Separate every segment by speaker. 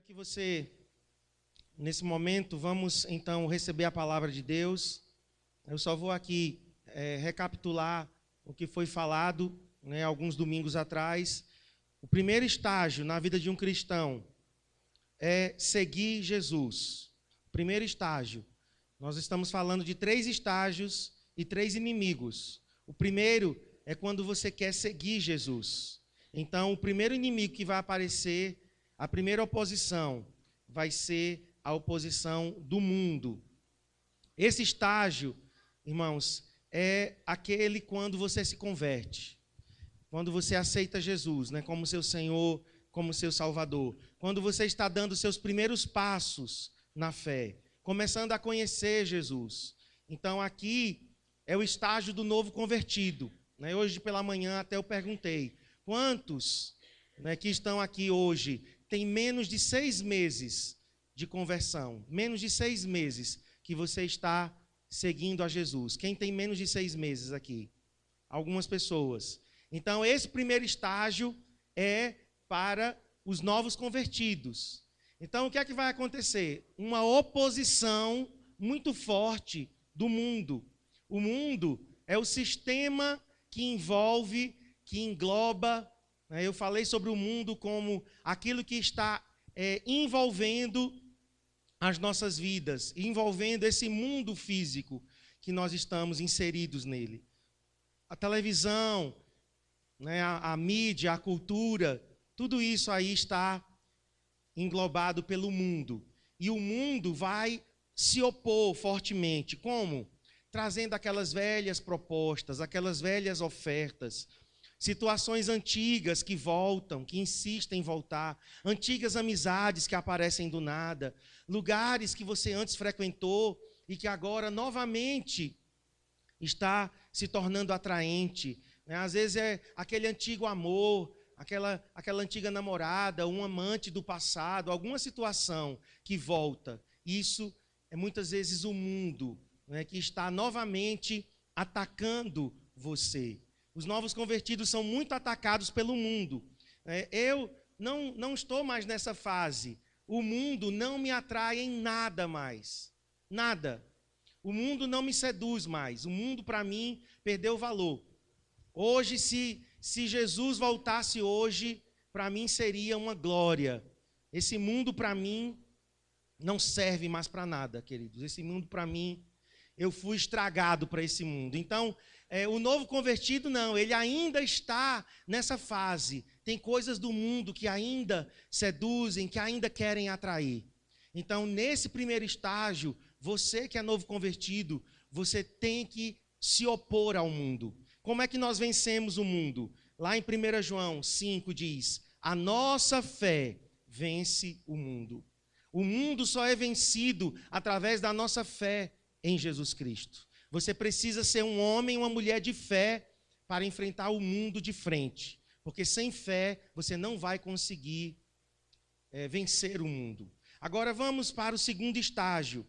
Speaker 1: quero que você, nesse momento, vamos então receber a palavra de Deus. Eu só vou aqui recapitular o que foi falado, alguns domingos atrás. O primeiro estágio na vida de um cristão é seguir Jesus. Primeiro estágio. Nós estamos falando de 3 estágios e 3 inimigos. O primeiro é quando você quer seguir Jesus. Então, o primeiro inimigo que vai aparecer, a primeira oposição, vai ser a oposição do mundo. Esse estágio, irmãos, é aquele quando você se converte. Quando você aceita Jesus, como seu Senhor, como seu Salvador. Quando você está dando seus primeiros passos na fé, começando a conhecer Jesus. Então, aqui é o estágio do novo convertido. Hoje pela manhã até eu perguntei, quantos que estão aqui hoje têm menos de 6 meses de conversão? Menos de 6 meses que você está seguindo a Jesus. Quem tem menos de 6 meses aqui? Algumas pessoas. Então, esse primeiro estágio é para os novos convertidos. Então, o que é que vai acontecer? Uma oposição muito forte do mundo. O mundo é o sistema que envolve, que engloba. Eu falei sobre o mundo como aquilo que está envolvendo as nossas vidas, envolvendo esse mundo físico que nós estamos inseridos nele. A televisão, a mídia, a cultura, tudo isso aí está englobado pelo mundo. E o mundo vai se opor fortemente. Como? Trazendo aquelas velhas propostas, aquelas velhas ofertas, situações antigas que voltam, que insistem em voltar, antigas amizades que aparecem do nada, lugares que você antes frequentou e que agora novamente está se tornando atraente. Às vezes é aquele antigo amor, aquela antiga namorada, um amante do passado, alguma situação que volta. Isso é muitas vezes o mundo, que está novamente atacando você. Os novos convertidos são muito atacados pelo mundo. Eu não estou mais nessa fase. O mundo não me atrai em nada mais. Nada. O mundo não me seduz mais. O mundo, para mim, perdeu valor. Hoje, se Jesus voltasse hoje, para mim seria uma glória. Esse mundo, para mim, não serve mais para nada, queridos. Esse mundo, para mim, eu fui estragado para esse mundo. Então, o novo convertido, não, ele ainda está nessa fase. Tem coisas do mundo que ainda seduzem, que ainda querem atrair. Então, nesse primeiro estágio, você que é novo convertido, você tem que se opor ao mundo. Como é que nós vencemos o mundo? Lá em 1 João 5 diz, a nossa fé vence o mundo. O mundo só é vencido através da nossa fé em Jesus Cristo. Você precisa ser um homem e uma mulher de fé para enfrentar o mundo de frente. Porque sem fé você não vai conseguir vencer o mundo. Agora vamos para o segundo estágio.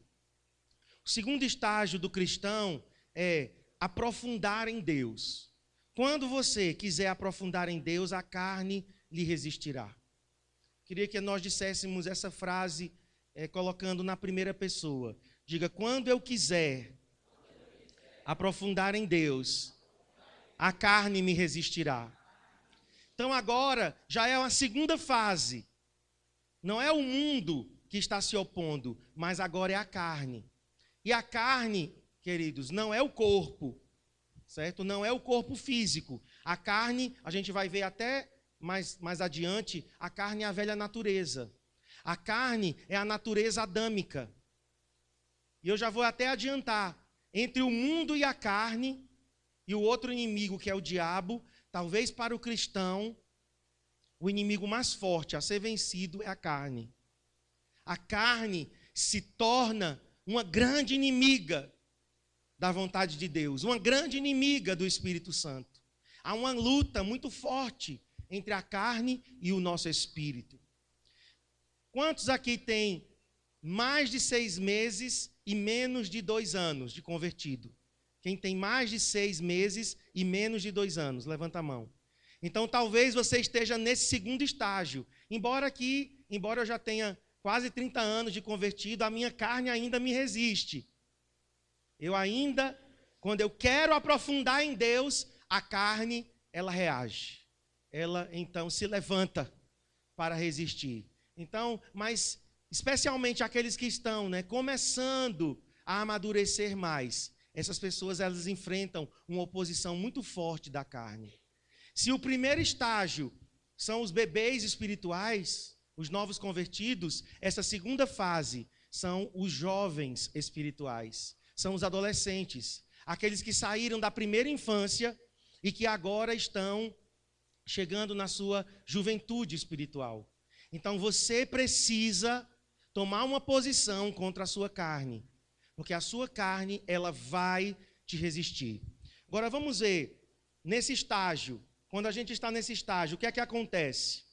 Speaker 1: O segundo estágio do cristão é aprofundar em Deus. Quando você quiser aprofundar em Deus, a carne lhe resistirá. Queria que nós disséssemos essa frase colocando na primeira pessoa. Diga, quando eu quiser aprofundar em Deus, a carne me resistirá. Então agora já é uma segunda fase. Não é o mundo que está se opondo, mas agora é a carne. E a carne, queridos, não é o corpo, certo? Não é o corpo físico. A carne, a gente vai ver até mais adiante, a carne é a velha natureza. A carne é a natureza adâmica. E eu já vou até adiantar. Entre o mundo e a carne, e o outro inimigo, que é o diabo, talvez para o cristão, o inimigo mais forte a ser vencido é a carne. A carne se torna uma grande inimiga da vontade de Deus, uma grande inimiga do Espírito Santo. Há uma luta muito forte entre a carne e o nosso espírito. Quantos aqui têm mais de 6 meses e menos de 2 anos de convertido? Quem tem mais de 6 meses e menos de 2 anos? Levanta a mão. Então, talvez você esteja nesse segundo estágio. Embora eu já tenha quase 30 anos de convertido, a minha carne ainda me resiste. Eu ainda, quando eu quero aprofundar em Deus, a carne, ela reage. Ela, então, se levanta para resistir. Então, mas especialmente aqueles que estão, começando a amadurecer mais, essas pessoas, elas enfrentam uma oposição muito forte da carne. Se o primeiro estágio são os bebês espirituais, os novos convertidos, essa segunda fase são os jovens espirituais, são os adolescentes, aqueles que saíram da primeira infância e que agora estão chegando na sua juventude espiritual. Então você precisa tomar uma posição contra a sua carne, porque a sua carne, ela vai te resistir. Agora vamos ver, nesse estágio, quando a gente está nesse estágio, o que é que acontece?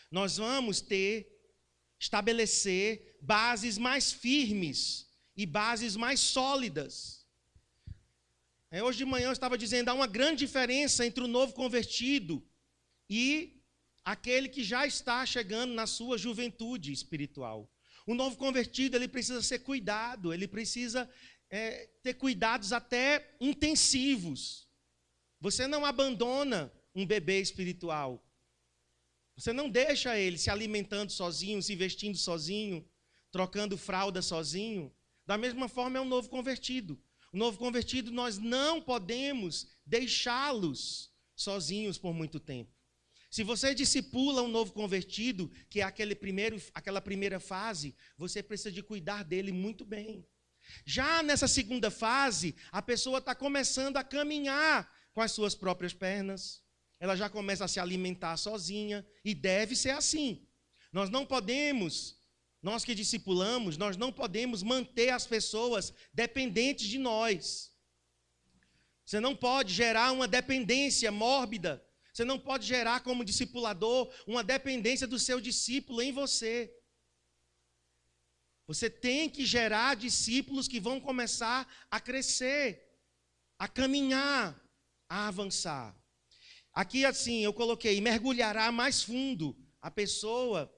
Speaker 1: Nós vamos estabelecer bases mais firmes e bases mais sólidas. Hoje de manhã eu estava dizendo, há uma grande diferença entre o novo convertido e aquele que já está chegando na sua juventude espiritual. O novo convertido, ele precisa ser cuidado, ele precisa ter cuidados até intensivos. Você não abandona um bebê espiritual. Você não deixa ele se alimentando sozinho, se vestindo sozinho, trocando fralda sozinho. Da mesma forma é o novo convertido. O novo convertido, nós não podemos deixá-los sozinhos por muito tempo. Se você discipula um novo convertido, que é aquela primeira fase, você precisa de cuidar dele muito bem. Já nessa segunda fase, a pessoa está começando a caminhar com as suas próprias pernas. Ela já começa a se alimentar sozinha, e deve ser assim. Nós que discipulamos, nós não podemos manter as pessoas dependentes de nós. Você não pode gerar uma dependência mórbida. Você não pode gerar, como discipulador, uma dependência do seu discípulo em você. Você tem que gerar discípulos que vão começar a crescer, a caminhar, a avançar. Aqui assim, eu coloquei, mergulhará mais fundo. A pessoa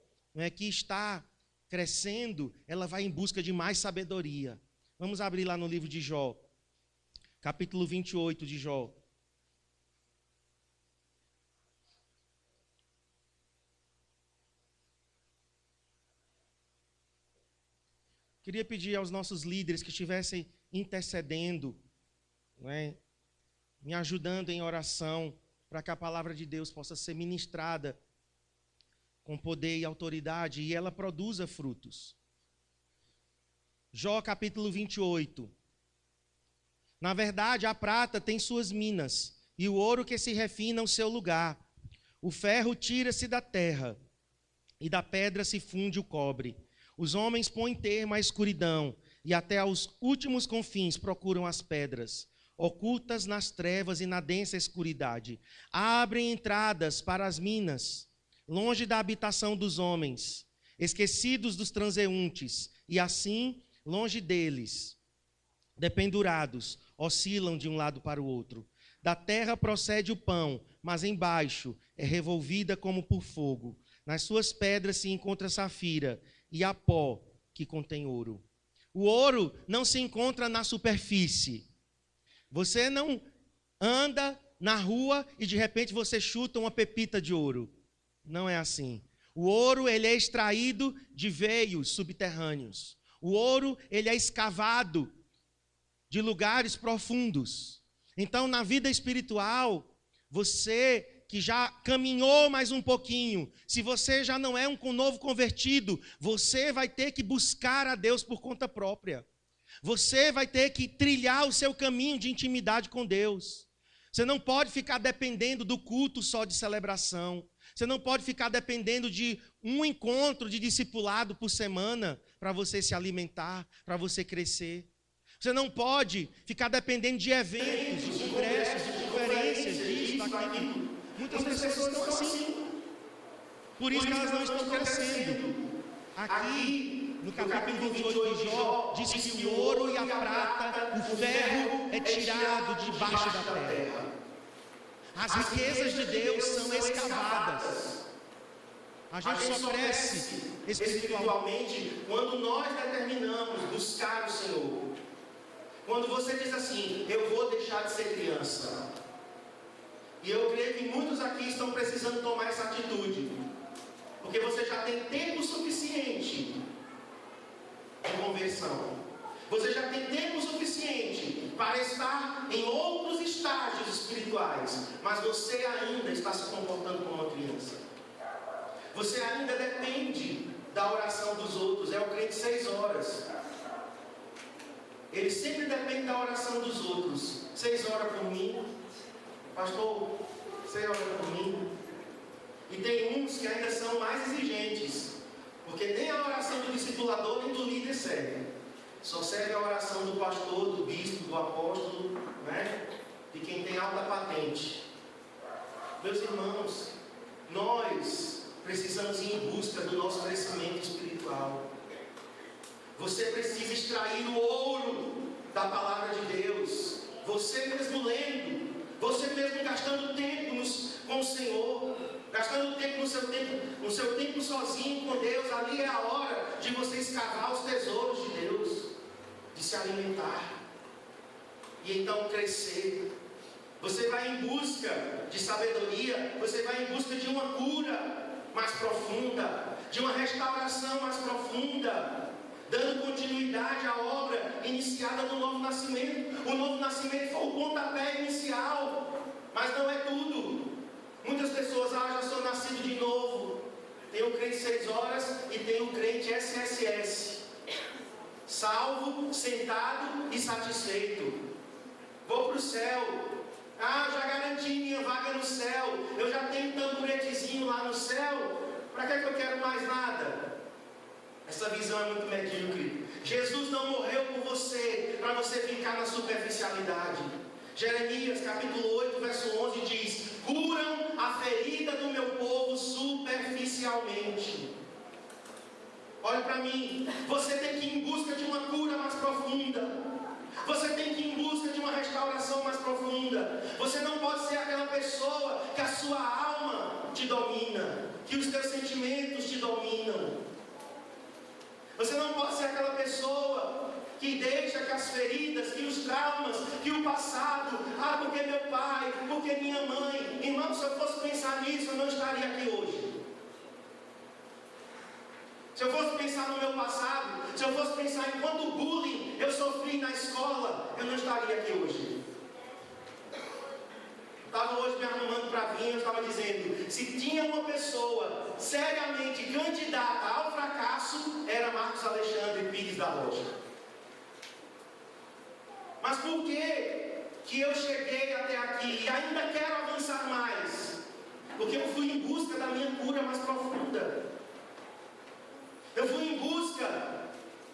Speaker 1: que está crescendo, ela vai em busca de mais sabedoria. Vamos abrir lá no livro de Jó, capítulo 28 de Jó. Queria pedir aos nossos líderes que estivessem intercedendo, me ajudando em oração, para que a palavra de Deus possa ser ministrada com poder e autoridade e ela produza frutos. Jó capítulo 28. Na verdade, a prata tem suas minas, e o ouro que se refina o seu lugar. O ferro tira-se da terra, e da pedra se funde o cobre. Os homens põem termo à escuridão, e até aos últimos confins procuram as pedras, ocultas nas trevas e na densa escuridade. Abrem entradas para as minas, longe da habitação dos homens, esquecidos dos transeuntes, e assim, longe deles, dependurados, oscilam de um lado para o outro. Da terra procede o pão, mas embaixo é revolvida como por fogo. Nas suas pedras se encontra safira, e a pó que contém ouro. O ouro não se encontra na superfície. Você não anda na rua e de repente você chuta uma pepita de ouro. Não é assim. O ouro, ele é extraído de veios subterrâneos. O ouro, ele é escavado de lugares profundos. Então, na vida espiritual, você que já caminhou mais um pouquinho, se você já não é um novo convertido, você vai ter que buscar a Deus por conta própria. Você vai ter que trilhar o seu caminho de intimidade com Deus. Você não pode ficar dependendo do culto só de celebração. Você não pode ficar dependendo de um encontro de discipulado por semana para você se alimentar, para você crescer. Você não pode ficar dependendo de eventos, de congressos, de conferências, disso, daquilo. Muitas pessoas estão assim. Por isso que elas não estão crescendo. Aqui, no capítulo 28 de Jó, diz que o ouro e a prata, o ferro é tirado debaixo da terra. As riquezas de Deus são escavadas. A gente só cresce espiritualmente quando nós determinamos buscar o Senhor. Quando você diz assim, eu vou deixar de ser criança. E eu creio que muitos aqui estão precisando tomar essa atitude. Porque você já tem tempo suficiente de conversão. Você já tem tempo suficiente para estar em outros estágios espirituais. Mas você ainda está se comportando como uma criança. Você ainda depende da oração dos outros. É o crente 6 horas. Ele sempre depende da oração dos outros. 6 horas por mim. Pastor, 6 horas por mim. E tem uns que ainda são mais exigentes. Porque nem a oração do discipulador nem do líder serve. Só serve a oração do pastor, do bispo, do apóstolo, né? De quem tem alta patente. Meus irmãos, nós precisamos ir em busca do nosso crescimento espiritual. Você precisa extrair o ouro da palavra de Deus. Você mesmo lendo, você mesmo gastando tempo com o Senhor, gastando tempo no seu tempo sozinho com Deus. Ali é a hora de você escavar os tesouros de Deus, de se alimentar e então crescer. Você vai em busca de sabedoria, você vai em busca de uma cura mais profunda, de uma restauração mais profunda, dando continuidade à obra iniciada no novo nascimento. O novo nascimento foi o pontapé inicial, mas não é tudo. Muitas pessoas, já sou nascido de novo. Tem o crente 6 horas e tem o crente SSS. Salvo, sentado e satisfeito. Vou para o céu. Já garanti minha vaga no céu. Eu já tenho um tamburetezinho lá no céu. Para que eu quero mais nada? Essa visão é muito medíocre. Jesus não morreu por você para você ficar na superficialidade. Jeremias capítulo 8, verso 11 diz: curam a ferida do meu povo superficialmente. Olha para mim, você tem que ir em busca de uma cura mais profunda. Você tem que ir em busca de uma restauração mais profunda. Você não pode ser aquela pessoa que a sua alma te domina, que os teus sentimentos te dominam. Você não pode ser aquela pessoa que deixa que as feridas, que os traumas, que o passado, porque meu pai, porque minha mãe. Irmão, se eu fosse pensar nisso, eu não estaria aqui hoje. Se eu fosse pensar no meu passado, se eu fosse pensar em quanto bullying eu sofri na escola, eu não estaria aqui hoje. Estava hoje me arrumando para vir, eu estava dizendo, se tinha uma pessoa seriamente candidata ao fracasso, era Marcos Alexandre Pires da Rocha. Mas por que eu cheguei até aqui e ainda quero avançar mais? Porque eu fui em busca da minha cura mais profunda. Eu fui em busca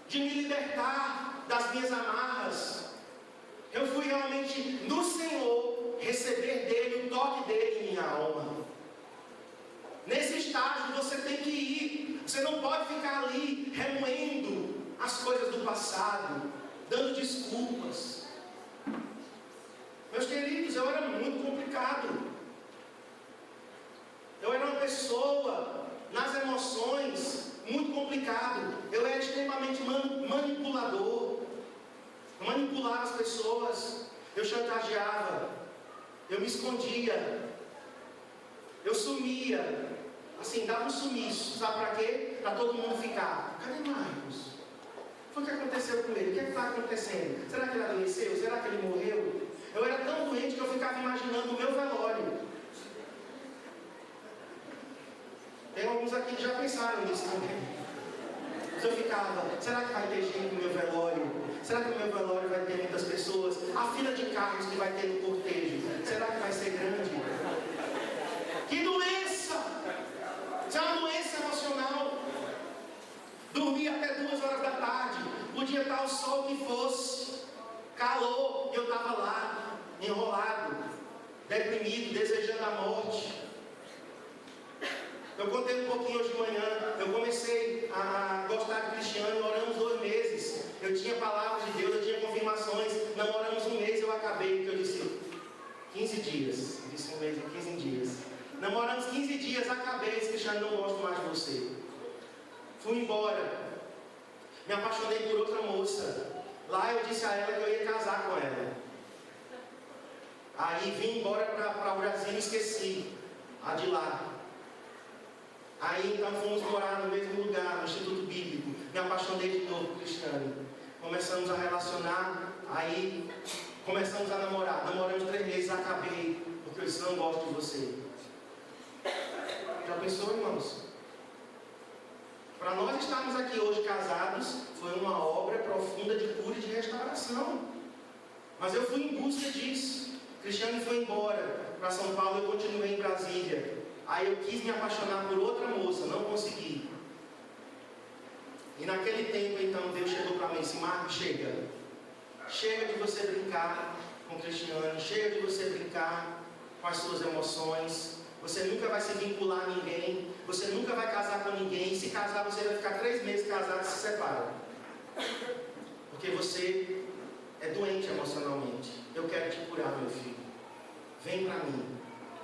Speaker 1: de me libertar das minhas amarras. Eu fui realmente no Senhor receber dele, o toque dele em minha alma. Nesse estágio você tem que ir. Você não pode ficar ali remoendo as coisas do passado, dando desculpas. Meus queridos, eu era muito complicado. Eu era uma pessoa nas emoções muito complicado. Eu era extremamente manipulador. Eu manipulava as pessoas. Eu chantageava. Eu me escondia. Eu sumia. Assim, dava um sumiço. Sabe para quê? Para todo mundo ficar. Cadê Marcos? Foi o que aconteceu com ele? O que está acontecendo? Será que ele adoeceu? Será que ele morreu? Eu era tão doente que eu ficava imaginando o meu velório. Tem alguns aqui que já pensaram nisso também. Mas eu ficava, será que vai ter gente no meu velório? Será que o meu velório vai ter muitas pessoas? A fila de carros que vai ter no cortejo, será que vai ser grande? Que doença! Isso é uma doença emocional. Dormir até 2 horas da tarde, podia estar o sol que fosse, calor, e eu estava lá, enrolado, deprimido, desejando a morte. Eu contei um pouquinho hoje de manhã. Eu comecei a gostar de Cristiano, oramos 2 meses. Eu tinha palavras de Deus, eu tinha confirmações. Não oramos 1 mês, eu acabei, porque eu disse 15 dias. Isso um mês e 15 dias. Namoramos 15 dias, acabei, disse, Cristiano, não gosto mais de você. Fui embora. Me apaixonei por outra moça. Lá eu disse a ela que eu ia casar com ela. Aí vim embora para o Brasil e esqueci a de lá. Aí então fomos morar no mesmo lugar, no Instituto Bíblico. Me apaixonei de novo por Cristiano. Começamos a relacionar, aí começamos a namorar. Namoramos 3 meses, acabei, porque eu disse, não gosto de você. Já pensou, irmãos? Para nós estarmos aqui hoje casados, foi uma obra profunda de cura e de restauração. Mas eu fui em busca disso. Cristiano foi embora para São Paulo, eu continuei em Brasília. Aí eu quis me apaixonar por outra moça, não consegui. E naquele tempo, então, Deus chegou para mim e disse, Marcos, chega. Chega de você brincar com Cristiano, chega de você brincar com as suas emoções. Você nunca vai se vincular a ninguém, você nunca vai casar com ninguém. Se casar, você vai ficar 3 meses casado e se separa. Porque você é doente emocionalmente. Eu quero te curar, meu filho. Vem para mim.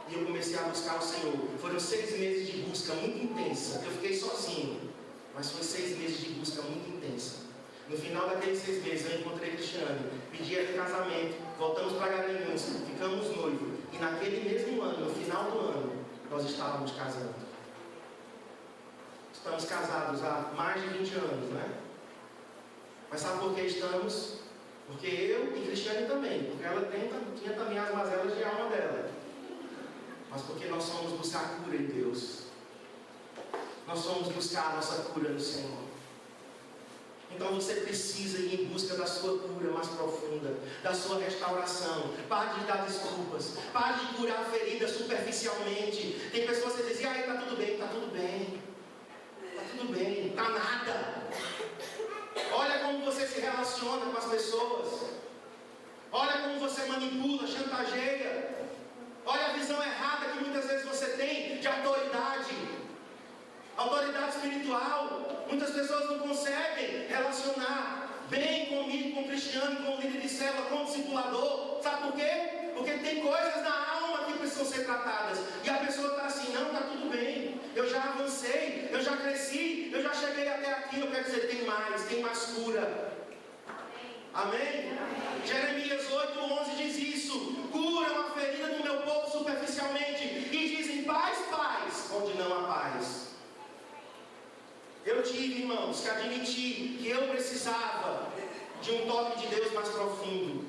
Speaker 1: E eu comecei a buscar o Senhor. Foram 6 meses de busca muito intensa. Eu fiquei sozinho, mas foi 6 meses de busca muito intensa. No final daqueles 6 meses eu encontrei Cristiano, pedi ele em casamento, voltamos para Garanhuns, ficamos noivos. E naquele mesmo ano, no final do ano, nós estávamos casando. Estamos casados há mais de 20 anos, né? Mas sabe por que estamos? Porque eu e Cristiane também, porque ela tinha também as mazelas de alma dela. Mas porque nós somos buscar cura em Deus. Nós somos buscar a nossa cura no Senhor. Então você precisa ir em busca da sua cura mais profunda, da sua restauração. Pare de dar desculpas, pare de curar feridas superficialmente. Tem pessoas que dizem, está tudo bem, está tudo bem. Está tudo bem, está nada. Olha como você se relaciona com as pessoas. Olha como você manipula, chantageia. Olha a visão errada que muitas vezes você tem de autoridade. Autoridade espiritual. Muitas pessoas não conseguem relacionar bem comigo, com o Cristiano, com o líder de célula, com o discipulador. Sabe por quê? Porque tem coisas na alma que precisam ser tratadas. E a pessoa está assim, não, está tudo bem. Eu já avancei, eu já cresci, eu já cheguei até aqui. Eu quero dizer, tem mais cura. Amém? Amém? Jeremias 8:11 diz isso. Curam a ferida do meu povo superficialmente e dizem paz, paz, onde não há paz. Eu tive, irmãos, que admitir que eu precisava de um toque de Deus mais profundo.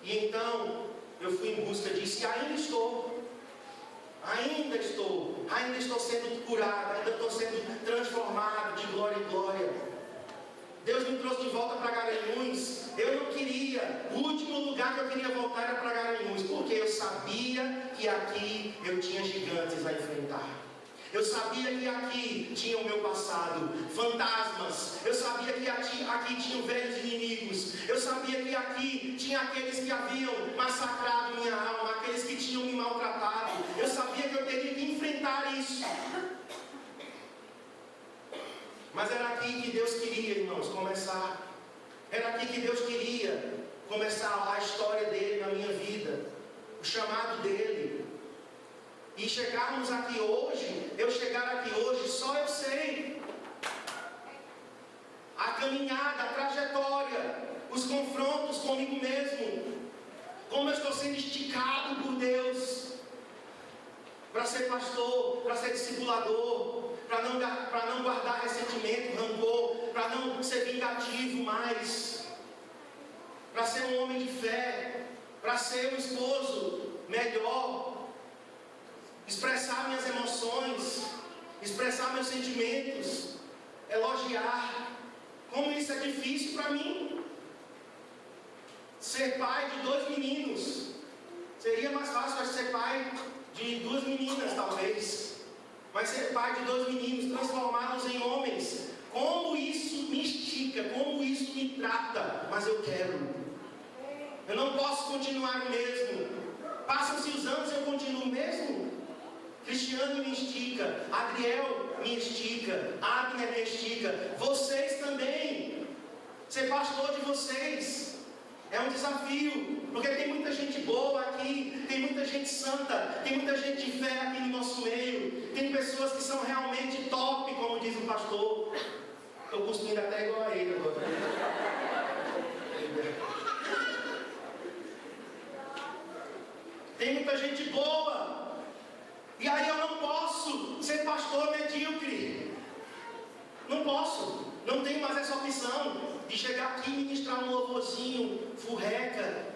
Speaker 1: E então eu fui em busca disso e ainda estou sendo curado, ainda estou sendo transformado de glória em glória. Deus me trouxe de volta para Garanhuns. Eu não queria, o último lugar que eu queria voltar era para Garanhuns, porque eu sabia que aqui eu tinha gigantes a enfrentar. Eu sabia que aqui tinha o meu passado, fantasmas. Eu sabia que aqui tinham velhos inimigos. Eu sabia que aqui tinha aqueles que haviam massacrado minha alma, aqueles que tinham me maltratado. Eu sabia que eu teria que enfrentar isso. Mas era aqui que Deus queria, irmãos, começar. Era aqui que Deus queria começar a história dele na minha vida, o chamado dele. E chegarmos aqui hoje, eu chegar aqui hoje, só eu sei. A caminhada, a trajetória, os confrontos comigo mesmo. Como eu estou sendo esticado por Deus para ser pastor, para ser discipulador, para não guardar ressentimento, rancor, para não ser vingativo mais, para ser um homem de fé, para ser um esposo melhor, expressar minhas emoções, expressar meus sentimentos, elogiar. Como isso é difícil para mim. Ser pai de 2 meninos. Seria mais fácil ser pai de 2 meninas, talvez. Mas ser pai de 2 meninos, transformá-los em homens. Como isso me estica, como isso me trata. Mas eu quero. Eu não posso continuar o mesmo. Passam-se os anos e eu continuo o mesmo. Cristiano me estica, Adriel me estica, Abner me estica, vocês também, ser pastor de vocês, É um desafio, porque tem muita gente boa aqui, tem muita gente santa, tem muita gente de fé aqui no nosso meio, tem pessoas que são realmente top, como diz o pastor. Estou cuspindo até igual a ele agora. Tem muita gente boa, e aí eu não posso ser pastor medíocre. Não posso, não tenho mais essa opção de chegar aqui e ministrar um louvorzinho, furreca.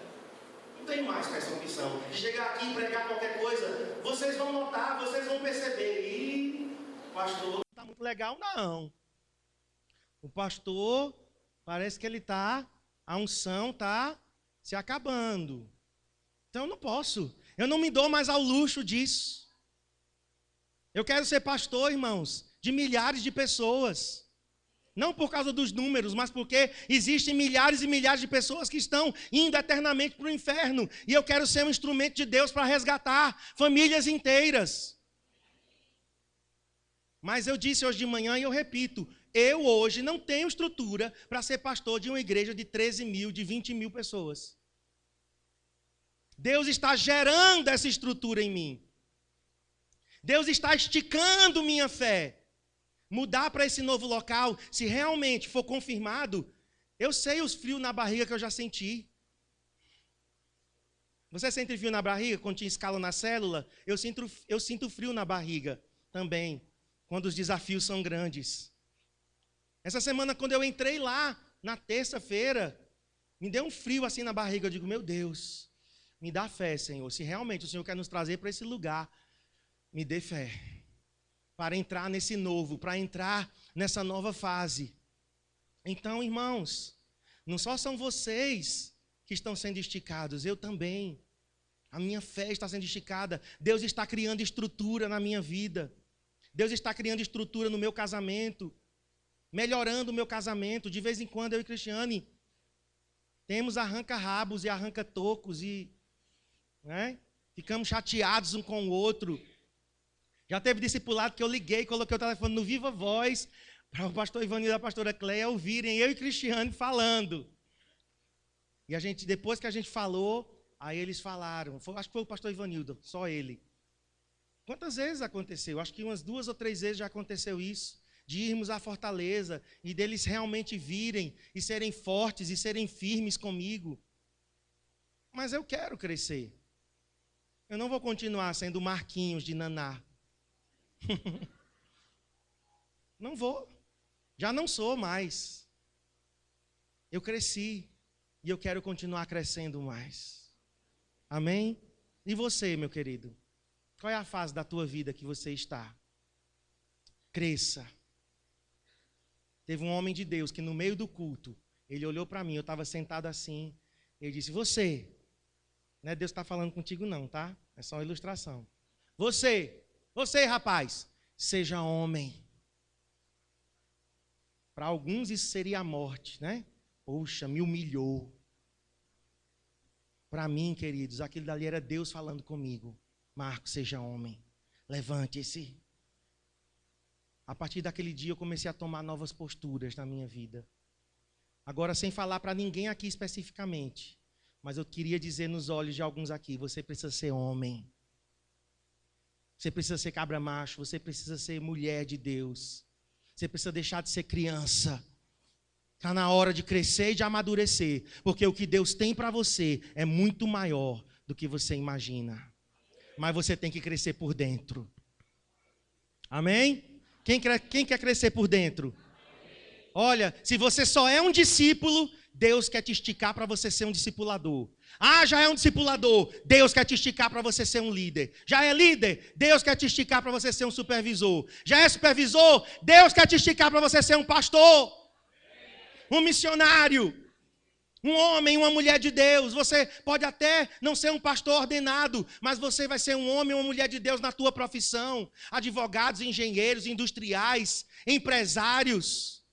Speaker 1: Não tenho mais essa opção de chegar aqui e pregar qualquer coisa. Vocês vão notar, vocês vão perceber. E pastor, não está muito legal não. O pastor, parece que ele está, a unção está se acabando. Então eu não posso, eu não me dou mais ao luxo disso. Eu quero ser pastor, irmãos, de milhares de pessoas. Não por causa dos números, mas porque existem milhares e milhares de pessoas que estão indo eternamente para o inferno. E eu quero ser um instrumento de Deus para resgatar famílias inteiras. Mas eu disse hoje de manhã e eu repito, eu hoje não tenho estrutura para ser pastor de uma igreja de 13 mil, de 20 mil pessoas. Deus está gerando essa estrutura em mim. Deus está esticando minha fé. Mudar para esse novo local, se realmente for confirmado, eu sei os frios na barriga que eu já senti. Você sente frio na barriga quando tinha escala na célula? Eu sinto frio na barriga também, quando os desafios são grandes. Essa semana, quando eu entrei lá, na terça-feira, me deu um frio assim na barriga. Eu digo, meu Deus, me dá fé, Senhor. Se realmente o Senhor quer nos trazer para esse lugar, me dê fé. Para entrar nesse novo, para entrar nessa nova fase. Então, irmãos, não só são vocês que estão sendo esticados, eu também. A minha fé está sendo esticada. Deus está criando estrutura na minha vida. Deus está criando estrutura no meu casamento, melhorando o meu casamento. De vez em quando, eu e Cristiane temos arranca-rabos e arranca-tocos e ficamos chateados um com o outro. Já teve discipulado que eu liguei, coloquei o telefone no Viva Voz, para o pastor Ivanildo e a pastora Cleia ouvirem eu e Cristiane falando. E a gente, depois que a gente falou, aí eles falaram, acho que foi o pastor Ivanildo, só ele. Quantas vezes aconteceu? Acho que umas 2 ou 3 vezes já aconteceu isso, de irmos à Fortaleza e deles realmente virem e serem fortes e serem firmes comigo. Mas eu quero crescer. Eu não vou continuar sendo Marquinhos de Naná. Não vou, já não sou mais. Eu cresci e eu quero continuar crescendo mais. Amém? E você, meu querido? Qual é a fase da tua vida que você está? Cresça. Teve um homem de Deus que no meio do culto, ele olhou para mim, eu estava sentado assim, ele disse, você, não é Deus que está falando contigo não, tá? É só uma ilustração. Você, rapaz, seja homem. Para alguns isso seria a morte, né? Poxa, me humilhou. Para mim, queridos, aquilo dali era Deus falando comigo. Marcos, seja homem. Levante-se. A partir daquele dia eu comecei a tomar novas posturas na minha vida. Agora, sem falar para ninguém aqui especificamente, mas eu queria dizer nos olhos de alguns aqui, você precisa ser homem. Você precisa ser cabra macho, você precisa ser mulher de Deus. Você precisa deixar de ser criança. Está na hora de crescer e de amadurecer, porque o que Deus tem para você é muito maior do que você imagina. Mas você tem que crescer por dentro. Amém? Quem quer crescer por dentro? Olha, se você só é um discípulo, Deus quer te esticar para você ser um discipulador. Já é um discipulador, Deus quer te esticar para você ser um líder. Já é líder, Deus quer te esticar para você ser um supervisor. Já é supervisor, Deus quer te esticar para você ser um pastor, um missionário, um homem, uma mulher de Deus. Você pode até não ser um pastor ordenado, mas você vai ser um homem ou uma mulher de Deus na tua profissão. Advogados, engenheiros, industriais, empresários.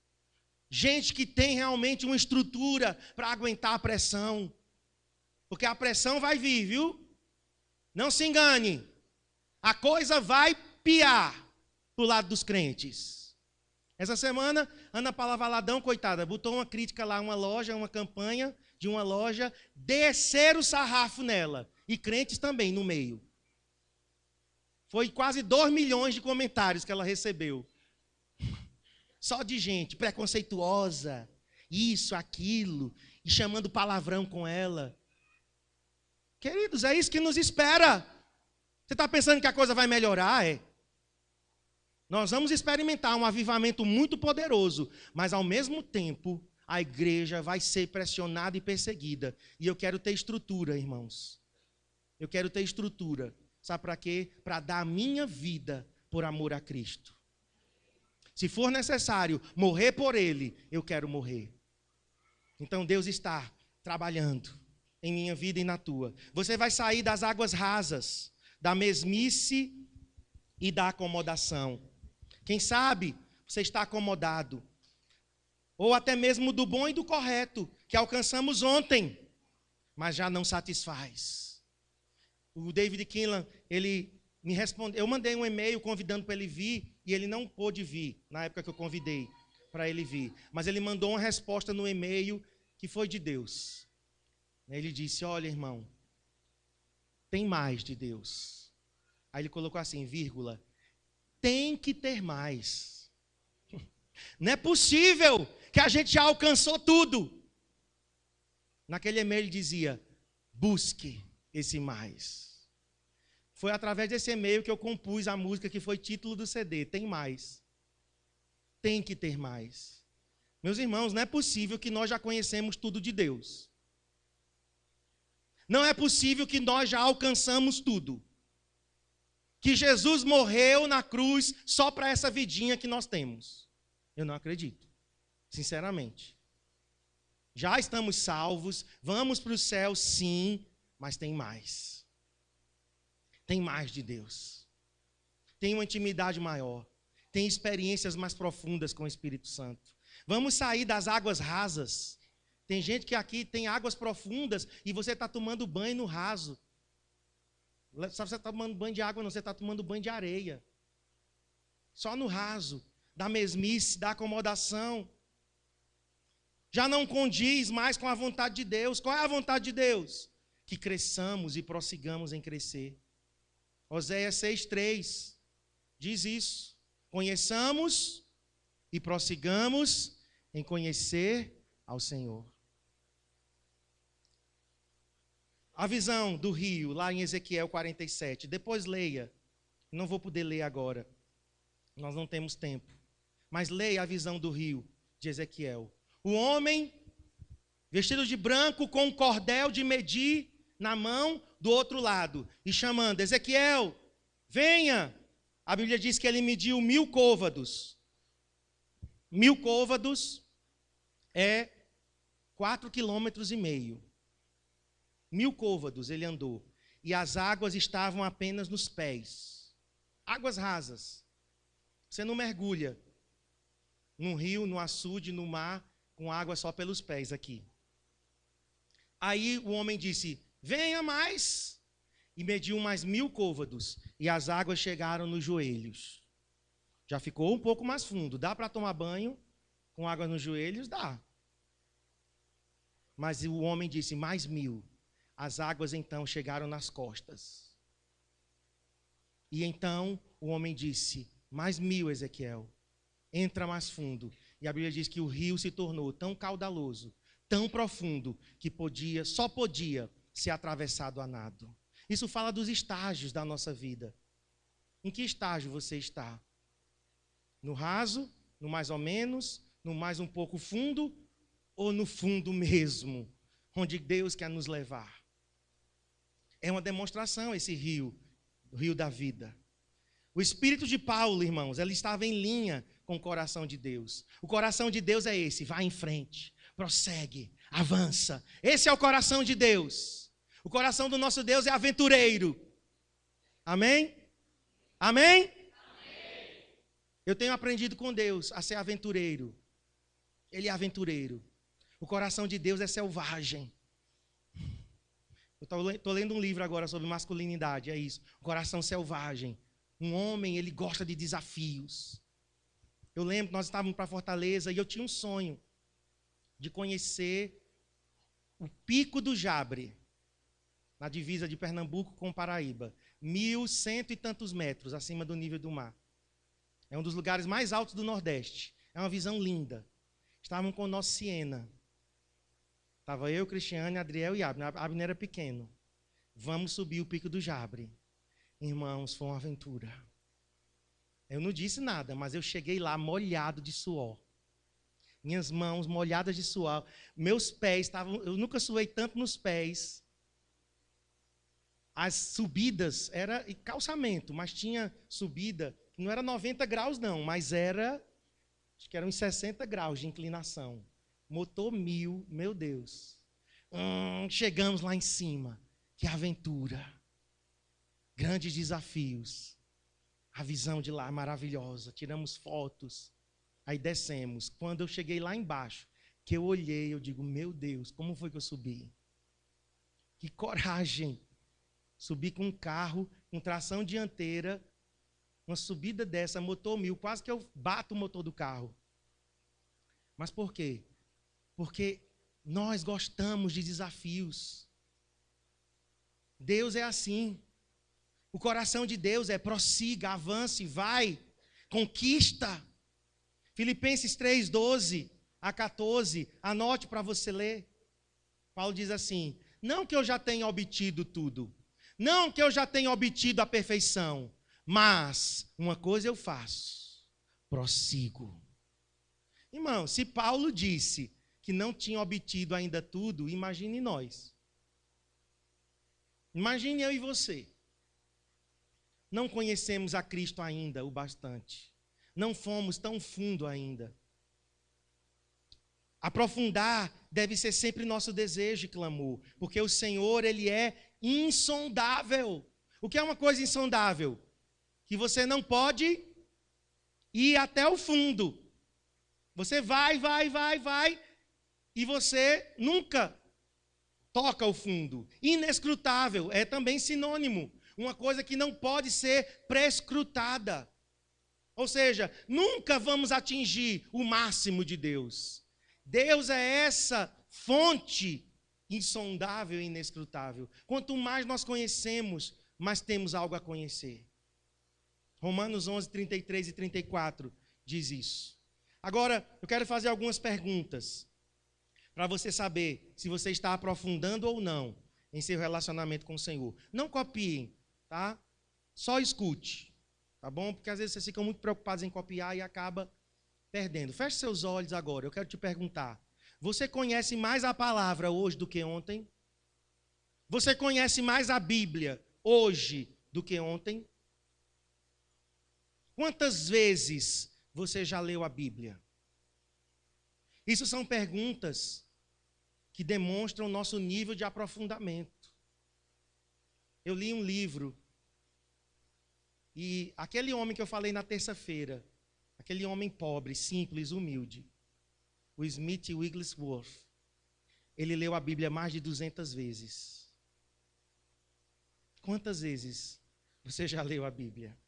Speaker 1: Gente que tem realmente uma estrutura para aguentar a pressão. Porque a pressão vai vir, viu? Não se engane. A coisa vai piar pro lado dos crentes. Essa semana, Ana Paula Valadão, coitada, botou uma crítica lá, uma loja, uma campanha, de uma loja, desceram o sarrafo nela. E crentes também no meio. Foi quase 2 milhões de comentários que ela recebeu. Só de gente preconceituosa, isso, aquilo, e chamando palavrão com ela. Queridos, é isso que nos espera. Você está pensando que a coisa vai melhorar? É. Nós vamos experimentar um avivamento muito poderoso, mas ao mesmo tempo a igreja vai ser pressionada e perseguida. E eu quero ter estrutura, irmãos. Eu quero ter estrutura. Sabe para quê? Para dar a minha vida por amor a Cristo. Se for necessário morrer por Ele, eu quero morrer. Então Deus está trabalhando em minha vida e na tua. Você vai sair das águas rasas, da mesmice e da acomodação. Quem sabe você está acomodado. Ou até mesmo do bom e do correto, que alcançamos ontem, mas já não satisfaz. O David Kinlan, ele me respondeu, eu mandei um e-mail convidando para ele vir, e ele não pôde vir, na época que eu convidei para ele vir. Mas ele mandou uma resposta no e-mail que foi de Deus. Ele disse, olha, irmão, tem mais de Deus. Aí ele colocou assim, vírgula, tem que ter mais. Não é possível que a gente já alcançou tudo. Naquele e-mail ele dizia, busque esse mais. Foi através desse e-mail que eu compus a música que foi título do CD, Tem Mais. Tem que ter mais. Meus irmãos, não é possível que nós já conhecemos tudo de Deus. Não é possível que nós já alcançamos tudo. Que Jesus morreu na cruz só para essa vidinha que nós temos. Eu não acredito, sinceramente. Já estamos salvos, vamos para o céu, sim, mas tem mais. Tem mais de Deus. Tem uma intimidade maior. Tem experiências mais profundas com o Espírito Santo. Vamos sair das águas rasas. Tem gente que aqui tem águas profundas e você está tomando banho no raso. Sabe, você está tomando banho de água, não, você está tomando banho de areia. Só no raso, da mesmice, da acomodação. Já não condiz mais com a vontade de Deus. Qual é a vontade de Deus? Que cresçamos e prossigamos em crescer. Oséias 6,3 diz isso. Conheçamos e prossigamos em conhecer ao Senhor. A visão do rio, lá em Ezequiel 47. Depois leia. Não vou poder ler agora. Nós não temos tempo. Mas leia a visão do rio de Ezequiel. O homem, vestido de branco, com um cordel de medir na mão do outro lado. E chamando, Ezequiel, venha. A Bíblia diz que ele mediu 1000 côvados. 1000 côvados é 4,5 quilômetros. 1000 côvados ele andou. E as águas estavam apenas nos pés. Águas rasas. Você não mergulha num rio, no açude, no mar, com água só pelos pés aqui. Aí o homem disse, venha mais. E mediu mais 1000 côvados. E as águas chegaram nos joelhos. Já ficou um pouco mais fundo. Dá para tomar banho com água nos joelhos? Dá. Mas o homem disse, mais 1000. As águas então chegaram nas costas. E então o homem disse, mais 1000, Ezequiel. Entra mais fundo. E a Bíblia diz que o rio se tornou tão caudaloso, tão profundo, que só podia ser atravessado a nado. Isso fala dos estágios da nossa vida. Em que estágio você está? No raso, no mais ou menos, no mais um pouco fundo, ou no fundo mesmo, onde Deus quer nos levar? É uma demonstração esse rio, o rio da vida. O espírito de Paulo, irmãos, ele estava em linha com o coração de Deus. O coração de Deus é esse, vai em frente, prossegue, avança. Esse é o coração de Deus. O coração do nosso Deus é aventureiro. Amém? Amém? Amém. Eu tenho aprendido com Deus a ser aventureiro. Ele é aventureiro. O coração de Deus é selvagem. Eu estou lendo um livro agora sobre masculinidade, é isso. O coração selvagem. Um homem, ele gosta de desafios. Eu lembro, nós estávamos para Fortaleza e eu tinha um sonho de conhecer o Pico do Jabre, na divisa de Pernambuco com Paraíba. 1.100 e tantos metros acima do nível do mar. É um dos lugares mais altos do Nordeste. É uma visão linda. Estávamos com o nosso Siena. Estava eu, Cristiane, Adriel e Abner. Abner era pequeno. Vamos subir o Pico do Jabre. Irmãos, foi uma aventura. Eu não disse nada, mas eu cheguei lá molhado de suor. Minhas mãos molhadas de suor. Meus pés estavam... Eu nunca suei tanto nos pés. As subidas era calçamento, mas tinha subida, não era 90 graus não, mas acho que eram uns 60 graus de inclinação. Motor 1000, meu Deus. Chegamos lá em cima. Que aventura. Grandes desafios. A visão de lá maravilhosa. Tiramos fotos. Aí descemos. Quando eu cheguei lá embaixo, que eu olhei, eu digo, meu Deus, como foi que eu subi? Que coragem. Subi com um carro, com tração dianteira, uma subida dessa, motor 1000, quase que eu bato o motor do carro. Mas por quê? Porque nós gostamos de desafios. Deus é assim. O coração de Deus é prossiga, avance, vai, conquista. Filipenses 3, 12 a 14, anote para você ler. Paulo diz assim, não que eu já tenha obtido tudo, não que eu já tenha obtido a perfeição, mas uma coisa eu faço, prossigo. Irmão, se Paulo disse que não tinha obtido ainda tudo, imagine nós. Imagine eu e você. Não conhecemos a Cristo ainda o bastante. Não fomos tão fundo ainda. Aprofundar deve ser sempre nosso desejo e clamor, porque o Senhor, Ele é insondável. O que é uma coisa insondável? Que você não pode ir até o fundo. Você vai, e você nunca toca o fundo. Inescrutável é também sinônimo. Uma coisa que não pode ser prescrutada. Ou seja, nunca vamos atingir o máximo de Deus. Deus é essa fonte insondável e inescrutável. Quanto mais nós conhecemos, mais temos algo a conhecer. Romanos 11, 33 e 34 diz isso. Agora, eu quero fazer algumas perguntas para você saber se você está aprofundando ou não em seu relacionamento com o Senhor. Não copiem, tá? Só escute, tá bom? Porque às vezes vocês ficam muito preocupados em copiar e acaba perdendo. Feche seus olhos agora, eu quero te perguntar. Você conhece mais a palavra hoje do que ontem? Você conhece mais a Bíblia hoje do que ontem? Quantas vezes você já leu a Bíblia? Isso são perguntas que demonstram o nosso nível de aprofundamento. Eu li um livro e aquele homem que eu falei na terça-feira, aquele homem pobre, simples, humilde, o Smith Wigglesworth, ele leu a Bíblia mais de 200 vezes. Quantas vezes você já leu a Bíblia?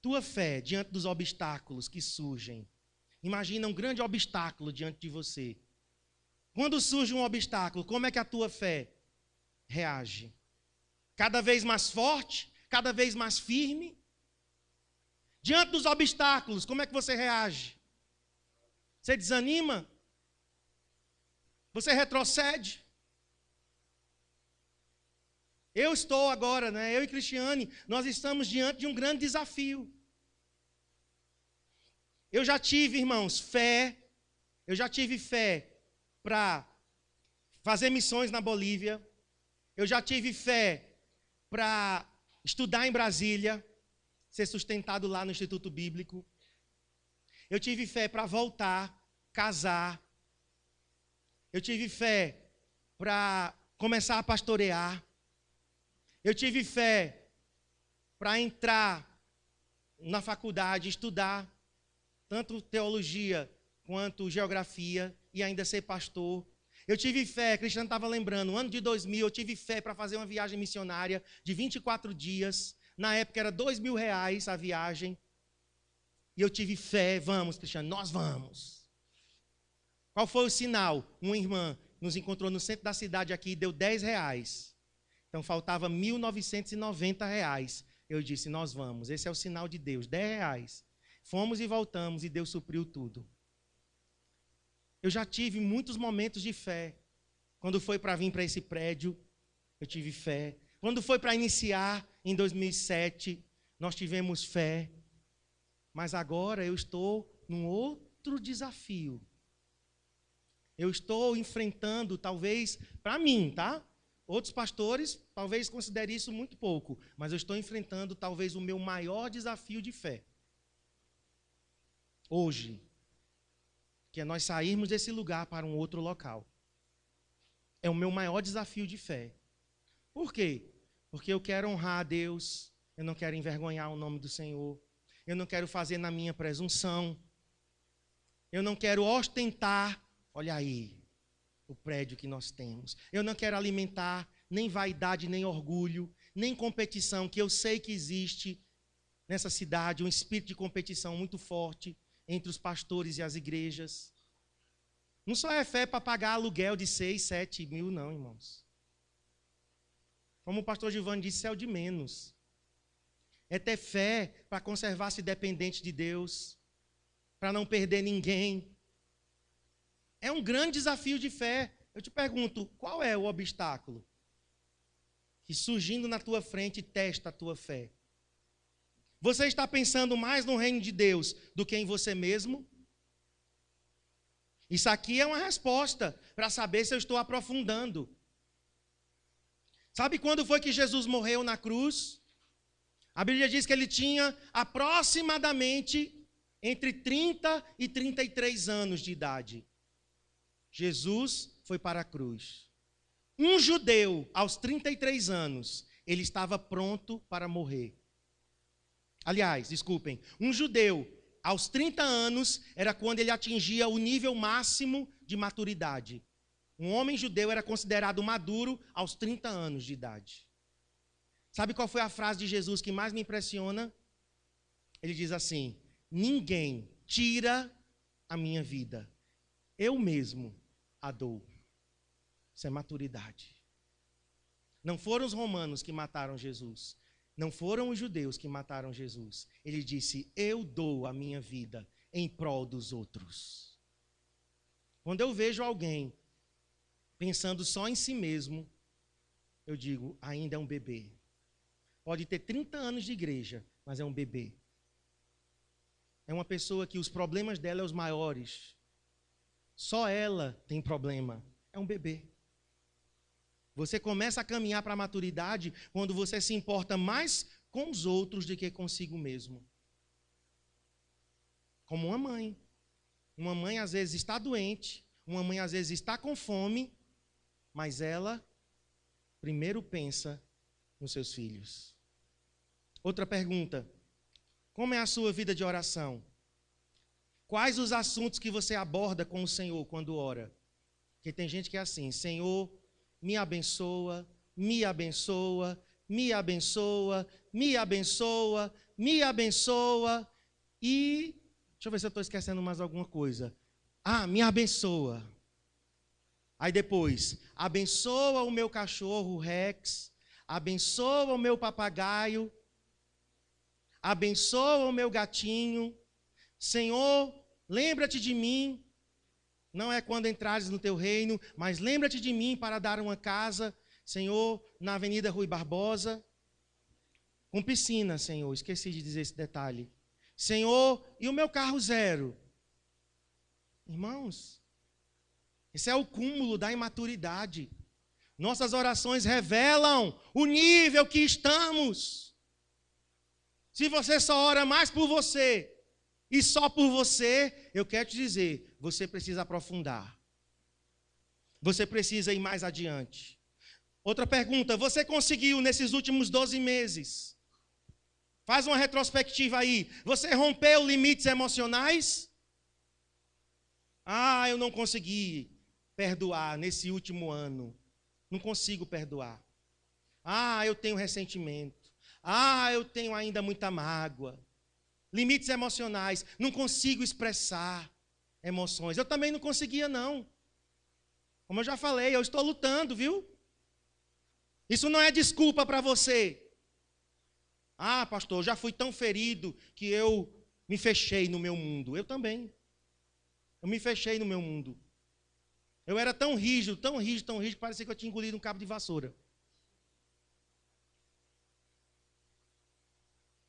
Speaker 1: Tua fé diante dos obstáculos que surgem. Imagina um grande obstáculo diante de você. Quando surge um obstáculo, como é que a tua fé reage? Cada vez mais forte? Cada vez mais firme? Diante dos obstáculos, como é que você reage? Você desanima? Você retrocede? Eu estou agora, eu e Cristiane, nós estamos diante de um grande desafio. Eu já tive, irmãos, fé para fazer missões na Bolívia. Eu já tive fé para estudar em Brasília, ser sustentado lá no Instituto Bíblico. Eu tive fé para voltar, casar. Eu tive fé para começar a pastorear. Eu tive fé para entrar na faculdade, estudar tanto teologia quanto geografia e ainda ser pastor. Eu tive fé, Cristiano estava lembrando, no ano de 2000 eu tive fé para fazer uma viagem missionária de 24 dias. Na época era R$2.000 a viagem. E eu tive fé, vamos Cristiano, nós vamos. Qual foi o sinal? Uma irmã nos encontrou no centro da cidade aqui e deu R$10. Então faltava R$1.990. Eu disse, nós vamos. Esse é o sinal de Deus, R$10. Fomos e voltamos e Deus supriu tudo. Eu já tive muitos momentos de fé. Quando foi para vir para esse prédio, eu tive fé. Quando foi para iniciar, em 2007, nós tivemos fé. Mas agora eu estou num outro desafio. Eu estou enfrentando, talvez, para mim, tá? Outros pastores talvez considerem isso muito pouco. Mas eu estou enfrentando, talvez, o meu maior desafio de fé. Hoje. Que é nós sairmos desse lugar para um outro local. É o meu maior desafio de fé. Por quê? Porque eu quero honrar a Deus, eu não quero envergonhar o nome do Senhor, eu não quero fazer na minha presunção, eu não quero ostentar, olha aí, o prédio que nós temos. Eu não quero alimentar nem vaidade, nem orgulho, nem competição, que eu sei que existe nessa cidade, um espírito de competição muito forte entre os pastores e as igrejas. Não só é fé para pagar aluguel de 6, 7 mil, não, irmãos. Como o pastor Giovanni disse, é o de menos. É ter fé para conservar-se dependente de Deus, para não perder ninguém. É um grande desafio de fé. Eu te pergunto, qual é o obstáculo que surgindo na tua frente testa a tua fé? Você está pensando mais no reino de Deus do que em você mesmo? Isso aqui é uma resposta para saber se eu estou aprofundando. Sabe quando foi que Jesus morreu na cruz? A Bíblia diz que ele tinha aproximadamente entre 30 e 33 anos de idade. Jesus foi para a cruz. Um judeu, aos 33 anos, ele estava pronto para morrer. Aliás, desculpem, um judeu, aos 30 anos, era quando ele atingia o nível máximo de maturidade. Um homem judeu era considerado maduro aos 30 anos de idade. Sabe qual foi a frase de Jesus que mais me impressiona? Ele diz assim: ninguém tira a minha vida, eu mesmo a dou. Isso é maturidade. Não foram os romanos que mataram Jesus. Não foram os judeus que mataram Jesus. Ele disse, eu dou a minha vida em prol dos outros. Quando eu vejo alguém pensando só em si mesmo, eu digo, ainda é um bebê. Pode ter 30 anos de igreja, mas é um bebê. É uma pessoa que os problemas dela são os maiores. Só ela tem problema. É um bebê. Você começa a caminhar para a maturidade quando você se importa mais com os outros do que consigo mesmo. Como uma mãe. Uma mãe às vezes está doente, uma mãe às vezes está com fome, mas ela primeiro pensa nos seus filhos. Outra pergunta: como é a sua vida de oração? Quais os assuntos que você aborda com o Senhor quando ora? Porque tem gente que é assim, Senhor, me abençoa, me abençoa, me abençoa, me abençoa, me abençoa. E, deixa eu ver se eu estou esquecendo mais alguma coisa. Ah, me abençoa. Aí depois, abençoa o meu cachorro Rex, abençoa o meu papagaio, abençoa o meu gatinho. Senhor, lembra-te de mim. Não é quando entrares no teu reino, mas lembra-te de mim para dar uma casa, Senhor, na Avenida Rui Barbosa, com piscina, Senhor. Esqueci de dizer esse detalhe. Senhor, e o meu carro zero? Irmãos, esse é o cúmulo da imaturidade. Nossas orações revelam o nível que estamos. Se você só ora mais por você e só por você, eu quero te dizer, você precisa aprofundar. Você precisa ir mais adiante. Outra pergunta, você conseguiu nesses últimos 12 meses? Faz uma retrospectiva aí. Você rompeu limites emocionais? Ah, eu não consegui perdoar nesse último ano. Não consigo perdoar. Ah, eu tenho ressentimento. Ah, eu tenho ainda muita mágoa. Limites emocionais, não consigo expressar. emoções. Eu também não conseguia, não. Como eu já falei, eu estou lutando, viu? Isso não é desculpa para você. Ah, pastor, eu já fui tão ferido que eu me fechei no meu mundo. Eu também. Eu me fechei no meu mundo. Eu era tão rígido, que parecia que eu tinha engolido um cabo de vassoura.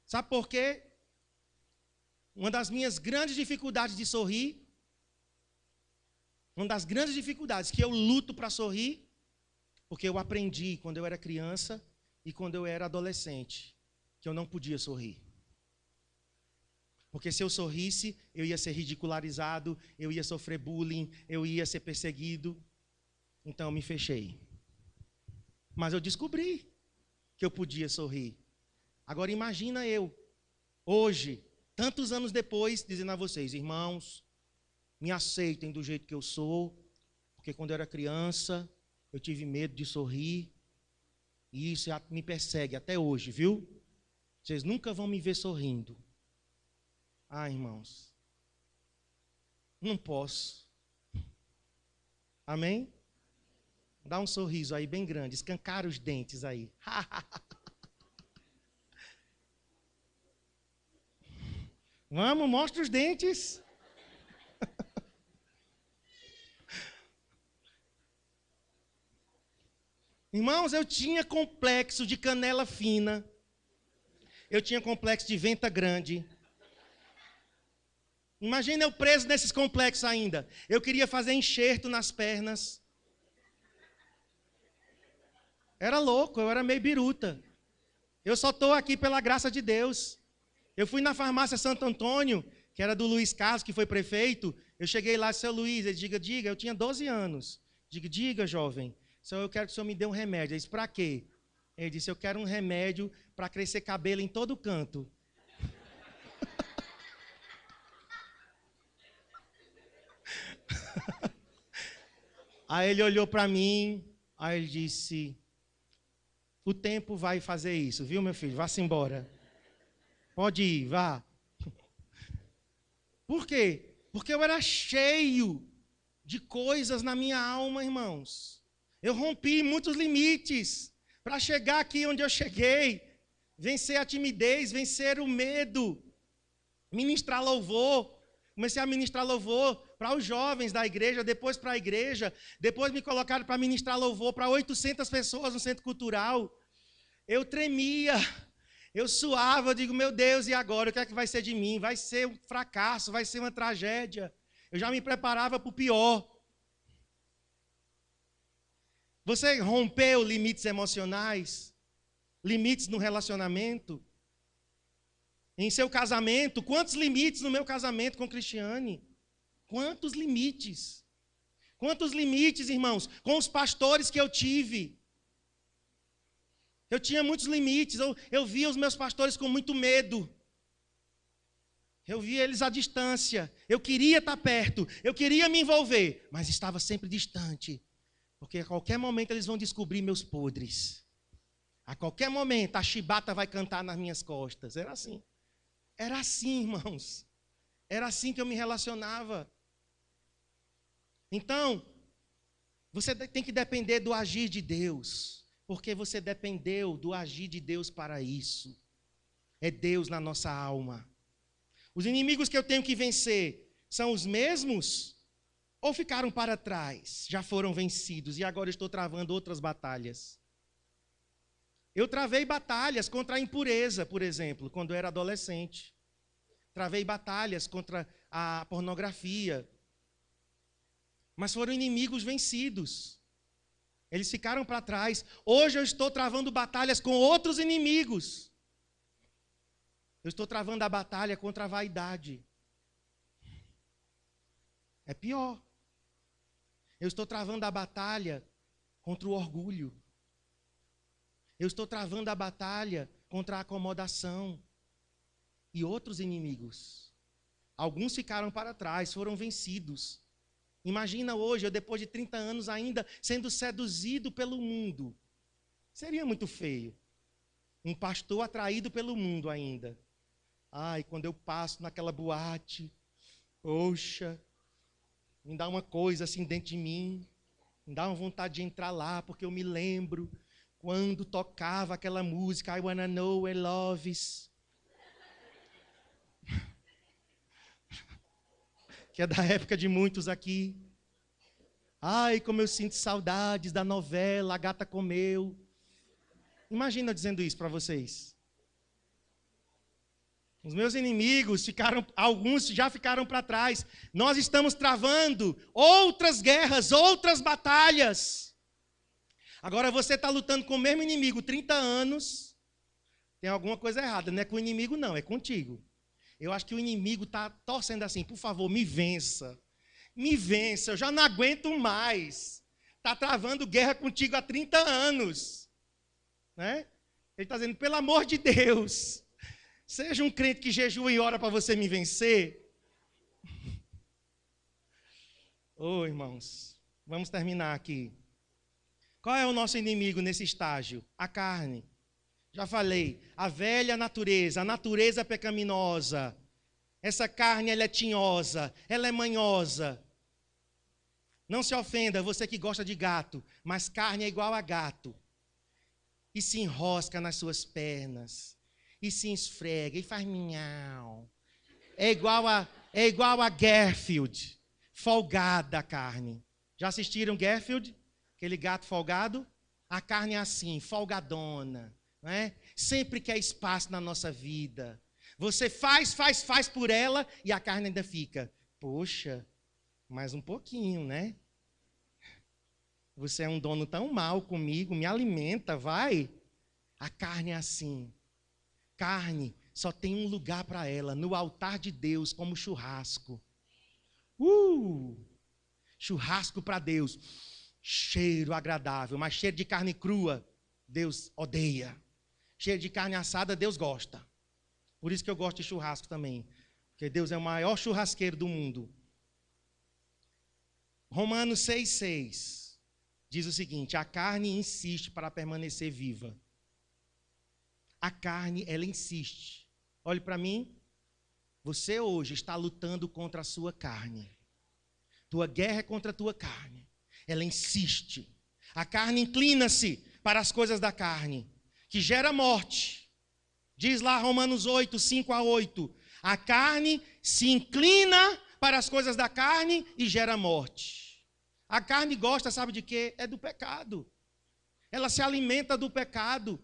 Speaker 1: Sabe por quê? Uma das minhas grandes dificuldades de sorrir, uma das grandes dificuldades que eu luto para sorrir, porque eu aprendi quando eu era criança e quando eu era adolescente, que eu não podia sorrir. Porque se eu sorrisse, eu ia ser ridicularizado, eu ia sofrer bullying, eu ia ser perseguido. Então eu me fechei. Mas eu descobri que eu podia sorrir. Agora imagina eu, hoje, tantos anos depois, dizendo a vocês, irmãos, me aceitem do jeito que eu sou, porque quando eu era criança, eu tive medo de sorrir, e isso me persegue até hoje, viu? Vocês nunca vão me ver sorrindo. Ah, irmãos, não posso. Amém? Dá um sorriso aí bem grande, escancara os dentes aí. Vamos, mostra os dentes. Irmãos, eu tinha complexo de canela fina. Eu tinha complexo de venta grande. Imagina eu preso nesses complexos ainda. Eu queria fazer enxerto nas pernas. Era louco, eu era meio biruta. Eu só estou aqui pela graça de Deus. Eu fui na farmácia Santo Antônio, que era do Luiz Carlos, que foi prefeito. Eu cheguei lá, seu Luiz, ele diga, eu tinha 12 anos. Diga, jovem, eu quero que o senhor me dê um remédio. Eu disse, para quê? Ele disse, eu quero um remédio para crescer cabelo em todo canto. Aí ele olhou para mim, aí ele disse, o tempo vai fazer isso, viu, meu filho? Vá-se embora. Pode ir, vá. Por quê? Porque eu era cheio de coisas na minha alma, irmãos. Eu rompi muitos limites para chegar aqui onde eu cheguei. Vencer a timidez, vencer o medo. Ministrar louvor. Comecei a ministrar louvor para os jovens da igreja, depois para a igreja. Depois me colocaram para ministrar louvor para 800 pessoas no centro cultural. Eu tremia. Eu suava, eu digo, meu Deus, e agora? O que é que vai ser de mim? Vai ser um fracasso, vai ser uma tragédia. Eu já me preparava para o pior. Você rompeu limites emocionais? Limites no relacionamento? Em seu casamento? Quantos limites no meu casamento com Cristiane? Quantos limites? Quantos limites, irmãos? Com os pastores que eu tive. Eu tinha muitos limites, eu via os meus pastores com muito medo. Eu via eles à distância. Eu queria estar perto, eu queria me envolver, mas estava sempre distante. Porque a qualquer momento eles vão descobrir meus podres. A qualquer momento a chibata vai cantar nas minhas costas. Era assim. Era assim, irmãos. Era assim que eu me relacionava. Então, você tem que depender do agir de Deus. Porque você dependeu do agir de Deus para isso. É Deus na nossa alma. Os inimigos que eu tenho que vencer são os mesmos ou ficaram para trás? Já foram vencidos e agora estou travando outras batalhas. Eu travei batalhas contra a impureza, por exemplo, quando eu era adolescente. Travei batalhas contra a pornografia. Mas foram inimigos vencidos. Eles ficaram para trás. Hoje eu estou travando batalhas com outros inimigos. Eu estou travando a batalha contra a vaidade. É pior. Eu estou travando a batalha contra o orgulho. Eu estou travando a batalha contra a acomodação. E outros inimigos. Alguns ficaram para trás, foram vencidos. Imagina hoje, eu depois de 30 anos ainda sendo seduzido pelo mundo. Seria muito feio. Um pastor atraído pelo mundo ainda. Ai, quando eu passo naquela boate, poxa, me dá uma coisa assim dentro de mim, me dá uma vontade de entrar lá, porque eu me lembro quando tocava aquela música, I Wanna Know Where Love Is, que é da época de muitos aqui. Ai, como eu sinto saudades da novela A Gata Comeu. Imagina eu dizendo isso para vocês. Os meus inimigos alguns já ficaram para trás. Nós estamos travando outras guerras, outras batalhas. Agora você está lutando com o mesmo inimigo 30 anos. Tem alguma coisa errada. Não é com o inimigo, não, é contigo. Eu acho que o inimigo está torcendo assim, por favor, me vença. Me vença, eu já não aguento mais. Está travando guerra contigo há 30 anos. Né? Ele está dizendo, pelo amor de Deus, seja um crente que jejua e ora para você me vencer. Irmãos, vamos terminar aqui. Qual é o nosso inimigo nesse estágio? A carne. Já falei, a velha natureza, a natureza pecaminosa. Essa carne, ela é tinhosa, ela é manhosa. Não se ofenda, você que gosta de gato, mas carne é igual a gato. E se enrosca nas suas pernas, e se esfrega, e faz minhau. É igual a Garfield, folgada a carne. Já assistiram Garfield? Aquele gato folgado? A carne é assim, folgadona. Não é? Sempre quer espaço na nossa vida. Você faz por ela e a carne ainda fica. Poxa, mais um pouquinho, né? Você é um dono tão mau comigo, me alimenta, vai. A carne é assim. Carne só tem um lugar para ela, no altar de Deus, como churrasco. Churrasco para Deus. Cheiro agradável, mas cheiro de carne crua, Deus odeia. Cheiro de carne assada, Deus gosta. Por isso que eu gosto de churrasco também. Porque Deus é o maior churrasqueiro do mundo. Romanos 6,6 diz o seguinte: a carne insiste para permanecer viva. A carne, ela insiste. Olhe para mim. Você hoje está lutando contra a sua carne. Tua guerra é contra a tua carne. Ela insiste. A carne inclina-se para as coisas da carne, que gera morte. Diz lá Romanos 8, 5-8. A carne se inclina para as coisas da carne e gera morte. A carne gosta, sabe de quê? É do pecado. Ela se alimenta do pecado.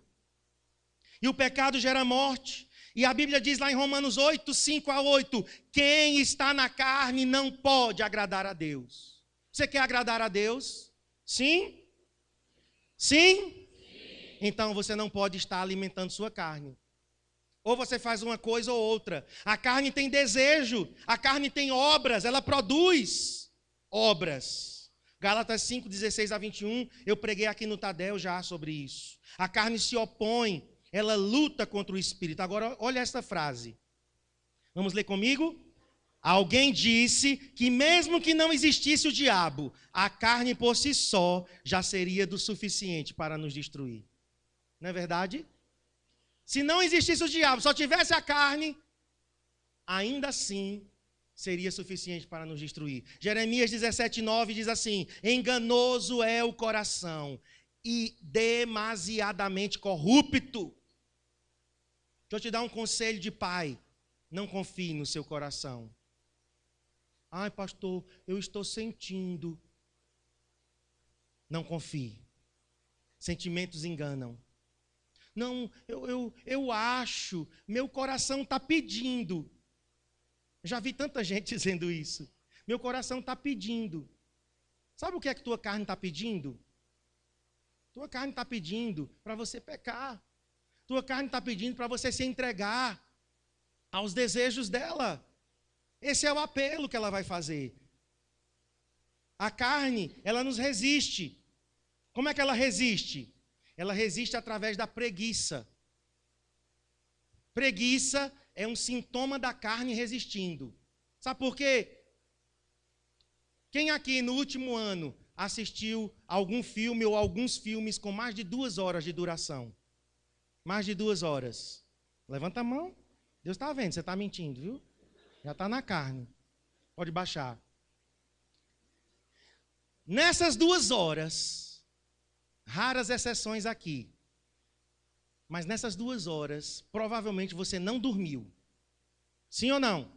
Speaker 1: E o pecado gera morte. E a Bíblia diz lá em Romanos 8, 5-8, quem está na carne não pode agradar a Deus. Você quer agradar a Deus? Sim? Sim? Então você não pode estar alimentando sua carne. Ou você faz uma coisa ou outra. A carne tem desejo, a carne tem obras, ela produz obras. Gálatas 5, 16-21, eu preguei aqui no Tadel já sobre isso. A carne se opõe, ela luta contra o Espírito. Agora, olha esta frase. Vamos ler comigo? Alguém disse que mesmo que não existisse o diabo, a carne por si só já seria do suficiente para nos destruir. Não é verdade? Se não existisse o diabo, só tivesse a carne, ainda assim seria suficiente para nos destruir. Jeremias 17:9 diz assim: enganoso é o coração e demasiadamente corrupto. Deixa eu te dar um conselho de pai. Não confie no seu coração. Ai, pastor, eu estou sentindo. Não confie. Sentimentos enganam. Não, eu acho, meu coração está pedindo. Já vi tanta gente dizendo isso. Meu coração está pedindo. Sabe o que é que tua carne está pedindo? Tua carne está pedindo para você pecar. Tua carne está pedindo para você se entregar aos desejos dela. Esse é o apelo que ela vai fazer. A carne, ela nos resiste. Como é que ela resiste? Ela resiste através da preguiça. Preguiça é um sintoma da carne resistindo. Sabe por quê? Quem aqui no último ano assistiu algum filme ou alguns filmes com mais de 2 horas de duração? Mais de 2 horas. Levanta a mão. Deus está vendo, você está mentindo, viu? Já está na carne. Pode baixar. Nessas 2 horas, raras exceções aqui, mas nessas 2 horas, provavelmente você não dormiu. Sim ou não?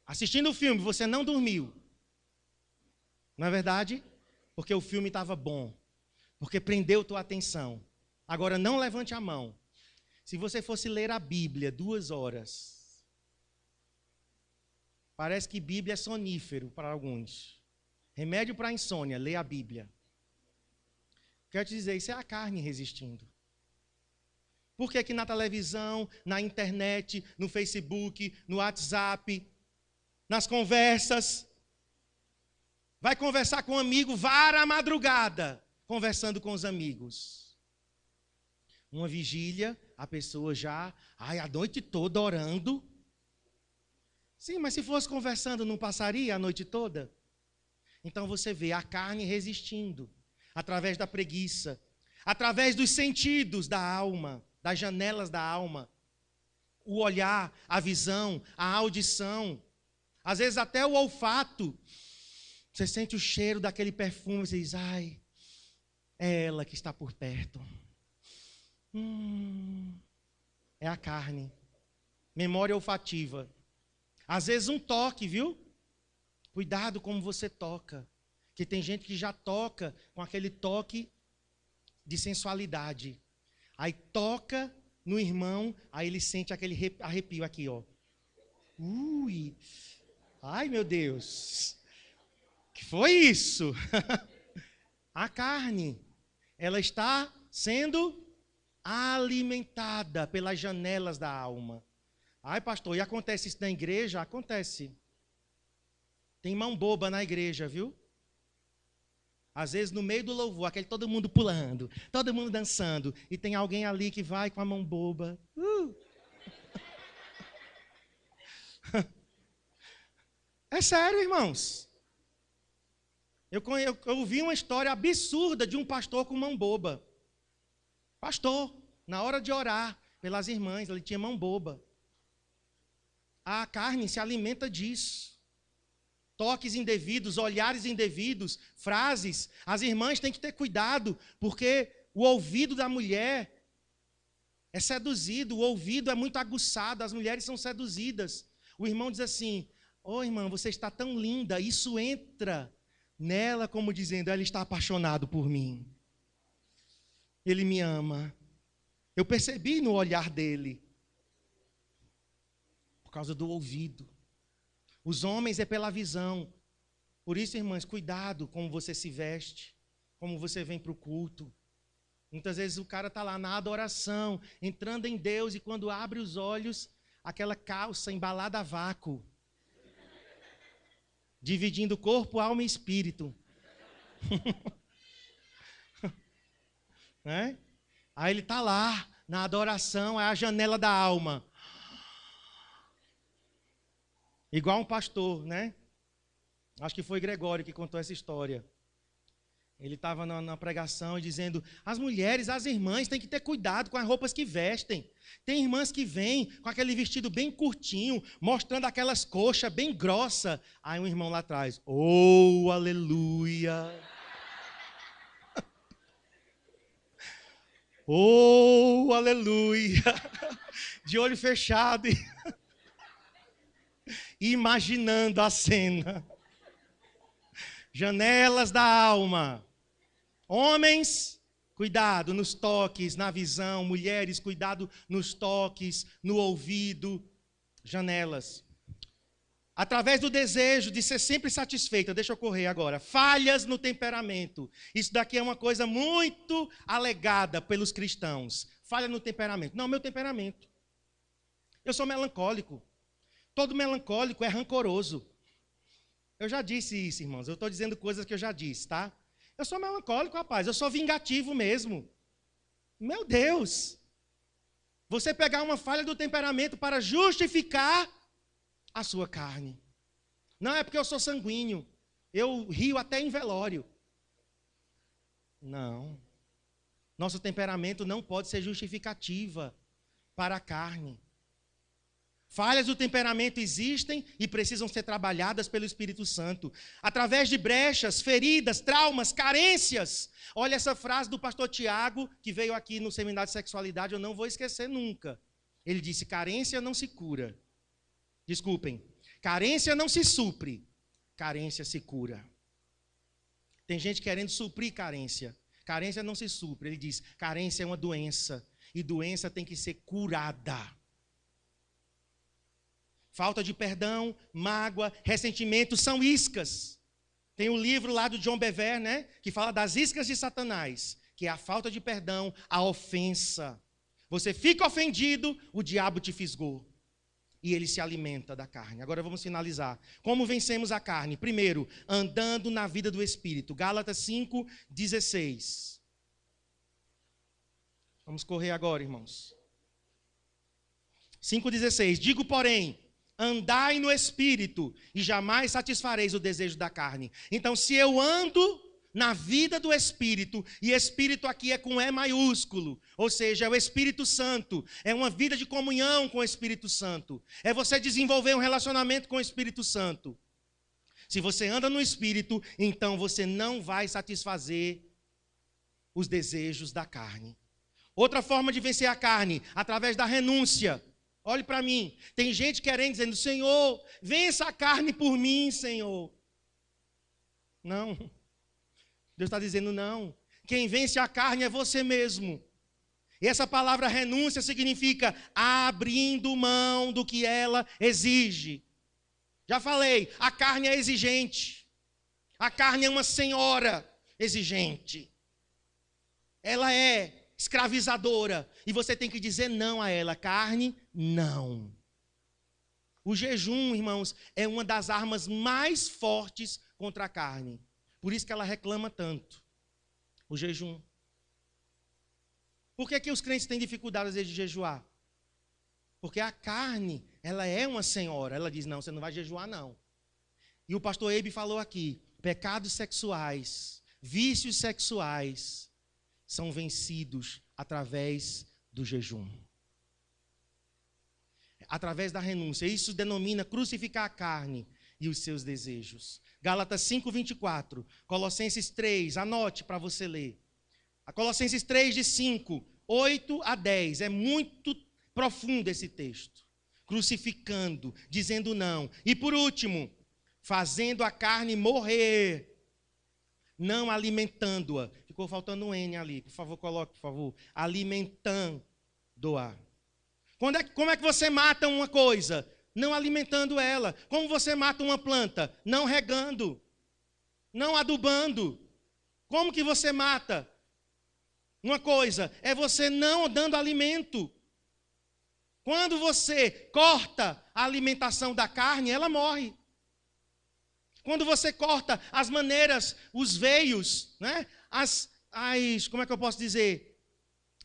Speaker 1: Assistindo o filme, você não dormiu. Não é verdade? Porque o filme estava bom. Porque prendeu tua atenção. Agora, não levante a mão. Se você fosse ler a Bíblia 2 horas, parece que Bíblia é sonífero para alguns. Remédio para a insônia, lê a Bíblia. Quero te dizer, isso é a carne resistindo. Por que que na televisão, na internet, no Facebook, no WhatsApp, nas conversas, vai conversar com um amigo, vara a madrugada, conversando com os amigos. Uma vigília, a pessoa já, a noite toda orando. Sim, mas se fosse conversando, não passaria a noite toda? Então você vê a carne resistindo, através da preguiça, através dos sentidos da alma, das janelas da alma, o olhar, a visão, a audição, às vezes até o olfato. Você sente o cheiro daquele perfume, você diz, ai, é ela que está por perto. É a carne. Memória olfativa. Às vezes um toque, viu? Cuidado como você toca. Porque tem gente que já toca com aquele toque de sensualidade. Aí toca no irmão, aí ele sente aquele arrepio aqui, ó. Ui! Ai, meu Deus! Que foi isso? A carne, ela está sendo alimentada pelas janelas da alma. Ai, pastor, e acontece isso na igreja? Acontece. Tem mão boba na igreja, viu? Às vezes no meio do louvor, aquele todo mundo pulando, todo mundo dançando, e tem alguém ali que vai com a mão boba. É sério, irmãos. Eu ouvi uma história absurda de um pastor com mão boba. Pastor, na hora de orar pelas irmãs, ele tinha mão boba. A carne se alimenta disso. Toques indevidos, olhares indevidos, frases. As irmãs têm que ter cuidado, porque o ouvido da mulher é seduzido, o ouvido é muito aguçado, as mulheres são seduzidas. O irmão diz assim, ô irmã, você está tão linda, isso entra nela como dizendo, ela está apaixonado por mim. Ele me ama. Eu percebi no olhar dele. Por causa do ouvido. Os homens é pela visão. Por isso, irmãs, cuidado como você se veste, como você vem para o culto. Muitas vezes o cara está lá na adoração, entrando em Deus, e quando abre os olhos, aquela calça embalada a vácuo, dividindo corpo, alma e espírito. Né? Aí ele está lá, na adoração, é a janela da alma. Igual um pastor, né? Acho que foi Gregório que contou essa história. Ele estava na pregação e dizendo, as mulheres, as irmãs, têm que ter cuidado com as roupas que vestem. Tem irmãs que vêm com aquele vestido bem curtinho, mostrando aquelas coxas bem grossas. Aí um irmão lá atrás, oh, aleluia. Oh, aleluia. De olho fechado e imaginando a cena. Janelas da alma. Homens, cuidado nos toques, na visão. Mulheres, cuidado nos toques, no ouvido. Janelas. Através do desejo de ser sempre satisfeita, deixa eu correr agora, falhas no temperamento. Isso daqui é uma coisa muito alegada pelos cristãos. Falha no temperamento. Não, meu temperamento. Eu sou melancólico. Todo melancólico é rancoroso. Eu já disse isso, irmãos. Eu estou dizendo coisas que eu já disse, tá? Eu sou melancólico, rapaz. Eu sou vingativo mesmo. Meu Deus. Você pegar uma falha do temperamento para justificar a sua carne. Não é porque eu sou sanguíneo. Eu rio até em velório. Não. Nosso temperamento não pode ser justificativa para a carne. Falhas do temperamento existem e precisam ser trabalhadas pelo Espírito Santo. Através de brechas, feridas, traumas, carências. Olha essa frase do pastor Tiago, que veio aqui no Seminário de Sexualidade, eu não vou esquecer nunca. Ele disse, carência não se cura. Desculpem, carência não se supre, carência se cura. Tem gente querendo suprir carência. Carência não se supre. Ele diz, carência é uma doença e doença tem que ser curada. Falta de perdão, mágoa, ressentimento são iscas. Tem um livro lá do John Bevere, né, que fala das iscas de Satanás, que é a falta de perdão, a ofensa. Você fica ofendido, o diabo te fisgou. E ele se alimenta da carne. Agora vamos finalizar. Como vencemos a carne? Primeiro, andando na vida do Espírito. Gálatas 5:16. Vamos correr agora, irmãos. 5:16. Digo, porém, andai no Espírito e jamais satisfareis o desejo da carne. Então, se eu ando na vida do Espírito, e Espírito aqui é com E maiúsculo, ou seja, é o Espírito Santo, é uma vida de comunhão com o Espírito Santo, é você desenvolver um relacionamento com o Espírito Santo. Se você anda no Espírito, então você não vai satisfazer os desejos da carne. Outra forma de vencer a carne, através da renúncia. Olhe para mim, tem gente querendo, dizendo, Senhor, vença a carne por mim, Senhor. Não. Deus está dizendo não. Quem vence a carne é você mesmo. E essa palavra renúncia significa abrindo mão do que ela exige. Já falei, a carne é exigente. A carne é uma senhora exigente. Ela é escravizadora. E você tem que dizer não a ela. Carne, não. O jejum, irmãos, é uma das armas mais fortes contra a carne. Por isso que ela reclama tanto, o jejum. Por que os crentes têm dificuldade, às vezes, de jejuar? Porque a carne, ela é uma senhora. Ela diz, não, você não vai jejuar, não. E o pastor Eibe falou aqui, pecados sexuais, vícios sexuais, são vencidos através do jejum. Através da renúncia. Isso denomina crucificar a carne e os seus desejos. Gálatas 5:24, Colossenses 3, anote para você ler. A Colossenses 3, de 5, 8 a 10, é muito profundo esse texto. Crucificando, dizendo não. E por último, fazendo a carne morrer, não alimentando-a. Ficou faltando um N ali, por favor, coloque, por favor. Alimentando-a. Como é que você mata uma coisa? Não alimentando ela. Como você mata uma planta? Não regando, não adubando. Como que você mata uma coisa? É você não dando alimento. Quando você corta a alimentação da carne, ela morre. Quando você corta as maneiras, os veios, né? Como é que eu posso dizer?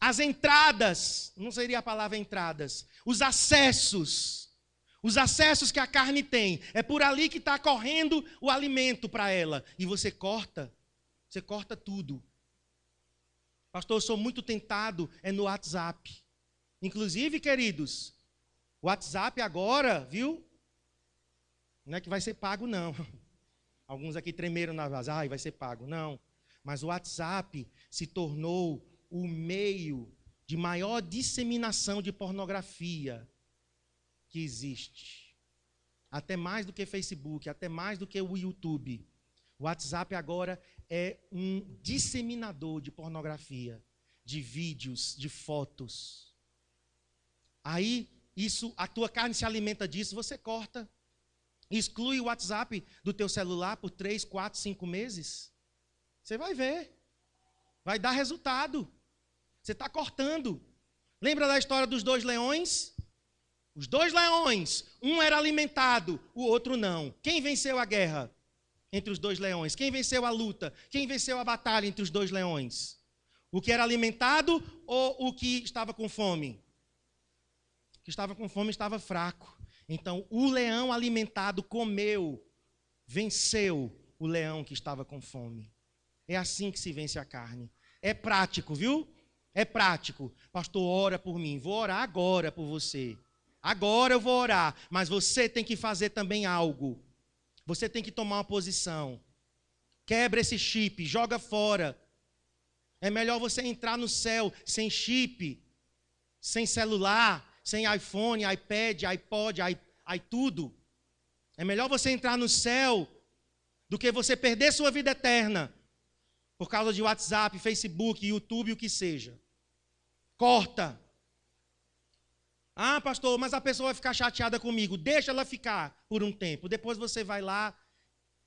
Speaker 1: As entradas, não seria a palavra entradas, os acessos que a carne tem, é por ali que está correndo o alimento para ela. E você corta tudo. Pastor, eu sou muito tentado, no WhatsApp. Inclusive, queridos, o WhatsApp agora, viu? Não é que vai ser pago, não. Alguns aqui tremeram na voz, vai ser pago. Não, mas o WhatsApp se tornou o meio de maior disseminação de pornografia que existe. Até mais do que Facebook, até mais do que o YouTube. O WhatsApp agora é um disseminador de pornografia, de vídeos, de fotos. Aí, a tua carne se alimenta disso, você corta. Exclui o WhatsApp do teu celular por 3, 4, 5 meses. Você vai ver. Vai dar resultado. Você está cortando. Lembra da história dos 2 leões? Os 2 leões, um era alimentado, o outro não. Quem venceu a guerra entre os 2 leões? Quem venceu a luta? Quem venceu a batalha entre os 2 leões? O que era alimentado ou o que estava com fome? O que estava com fome estava fraco. Então, o leão alimentado comeu, venceu o leão que estava com fome. É assim que se vence a carne. É prático, viu? É prático. Pastor, ora por mim. Vou orar agora por você. Agora eu vou orar, mas você tem que fazer também algo. Você tem que tomar uma posição. Quebra esse chip, joga fora. É melhor você entrar no céu sem chip, sem celular, sem iPhone, iPad, iPod, tudo. É melhor você entrar no céu do que você perder sua vida eterna por causa de WhatsApp, Facebook, YouTube, o que seja. Corta. Ah, pastor, mas a pessoa vai ficar chateada comigo. Deixa ela ficar por um tempo. Depois você vai lá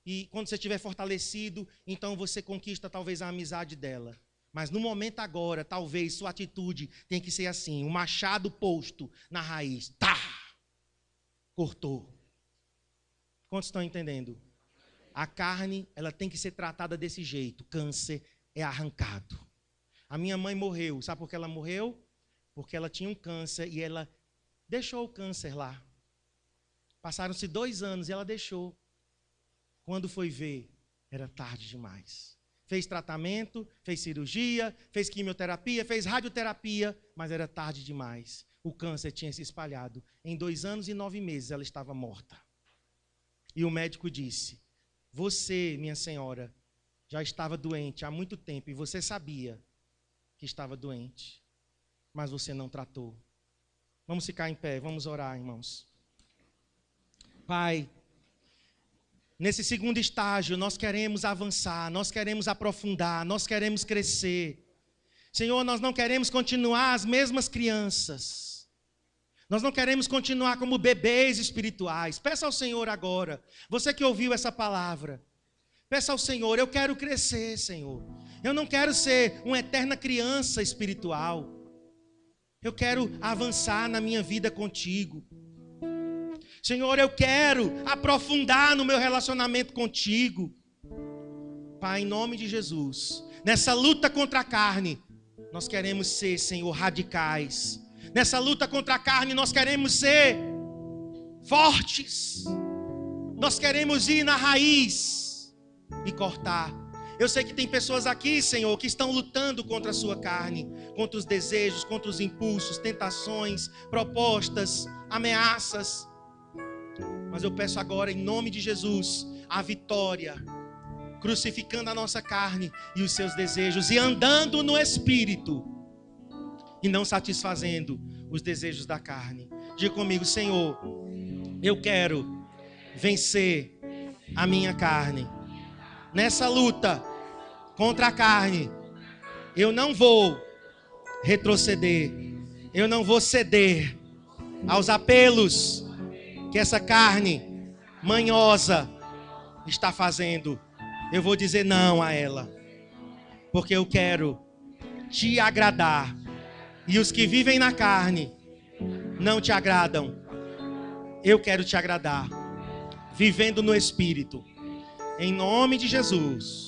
Speaker 1: e quando você estiver fortalecido, então você conquista talvez a amizade dela. Mas no momento agora, talvez sua atitude tenha que ser assim, um machado posto na raiz. Tá! Cortou. Quantos estão entendendo? A carne, ela tem que ser tratada desse jeito. Câncer é arrancado. A minha mãe morreu. Sabe por que ela morreu? Porque ela tinha um câncer e ela deixou o câncer lá. Passaram-se 2 anos e ela deixou. Quando foi ver, era tarde demais. Fez tratamento, fez cirurgia, fez quimioterapia, fez radioterapia, mas era tarde demais. O câncer tinha se espalhado. Em 2 anos e 9 meses ela estava morta. E o médico disse, você, minha senhora, já estava doente há muito tempo e você sabia que estava doente, mas você não tratou. Vamos ficar em pé, vamos orar, irmãos. Pai, nesse segundo estágio, nós queremos avançar, nós queremos aprofundar, nós queremos crescer. Senhor, nós não queremos continuar as mesmas crianças. Nós não queremos continuar como bebês espirituais. Peça ao Senhor agora, você que ouviu essa palavra, peça ao Senhor, eu quero crescer, Senhor. Eu não quero ser uma eterna criança espiritual. Eu quero avançar na minha vida contigo. Senhor, eu quero aprofundar no meu relacionamento contigo. Pai, em nome de Jesus, nessa luta contra a carne, nós queremos ser, Senhor, radicais. Nessa luta contra a carne, nós queremos ser fortes. Nós queremos ir na raiz e cortar. Eu sei que tem pessoas aqui, Senhor, que estão lutando contra a sua carne, contra os desejos, contra os impulsos, tentações, propostas, ameaças. Mas eu peço agora, em nome de Jesus, a vitória, crucificando a nossa carne e os seus desejos, e andando no Espírito, e não satisfazendo os desejos da carne. Diga comigo, Senhor, eu quero vencer a minha carne. Nessa luta contra a carne, eu não vou retroceder, eu não vou ceder aos apelos que essa carne manhosa está fazendo. Eu vou dizer não a ela, porque eu quero te agradar. E os que vivem na carne não te agradam. Eu quero te agradar, vivendo no Espírito. Em nome de Jesus.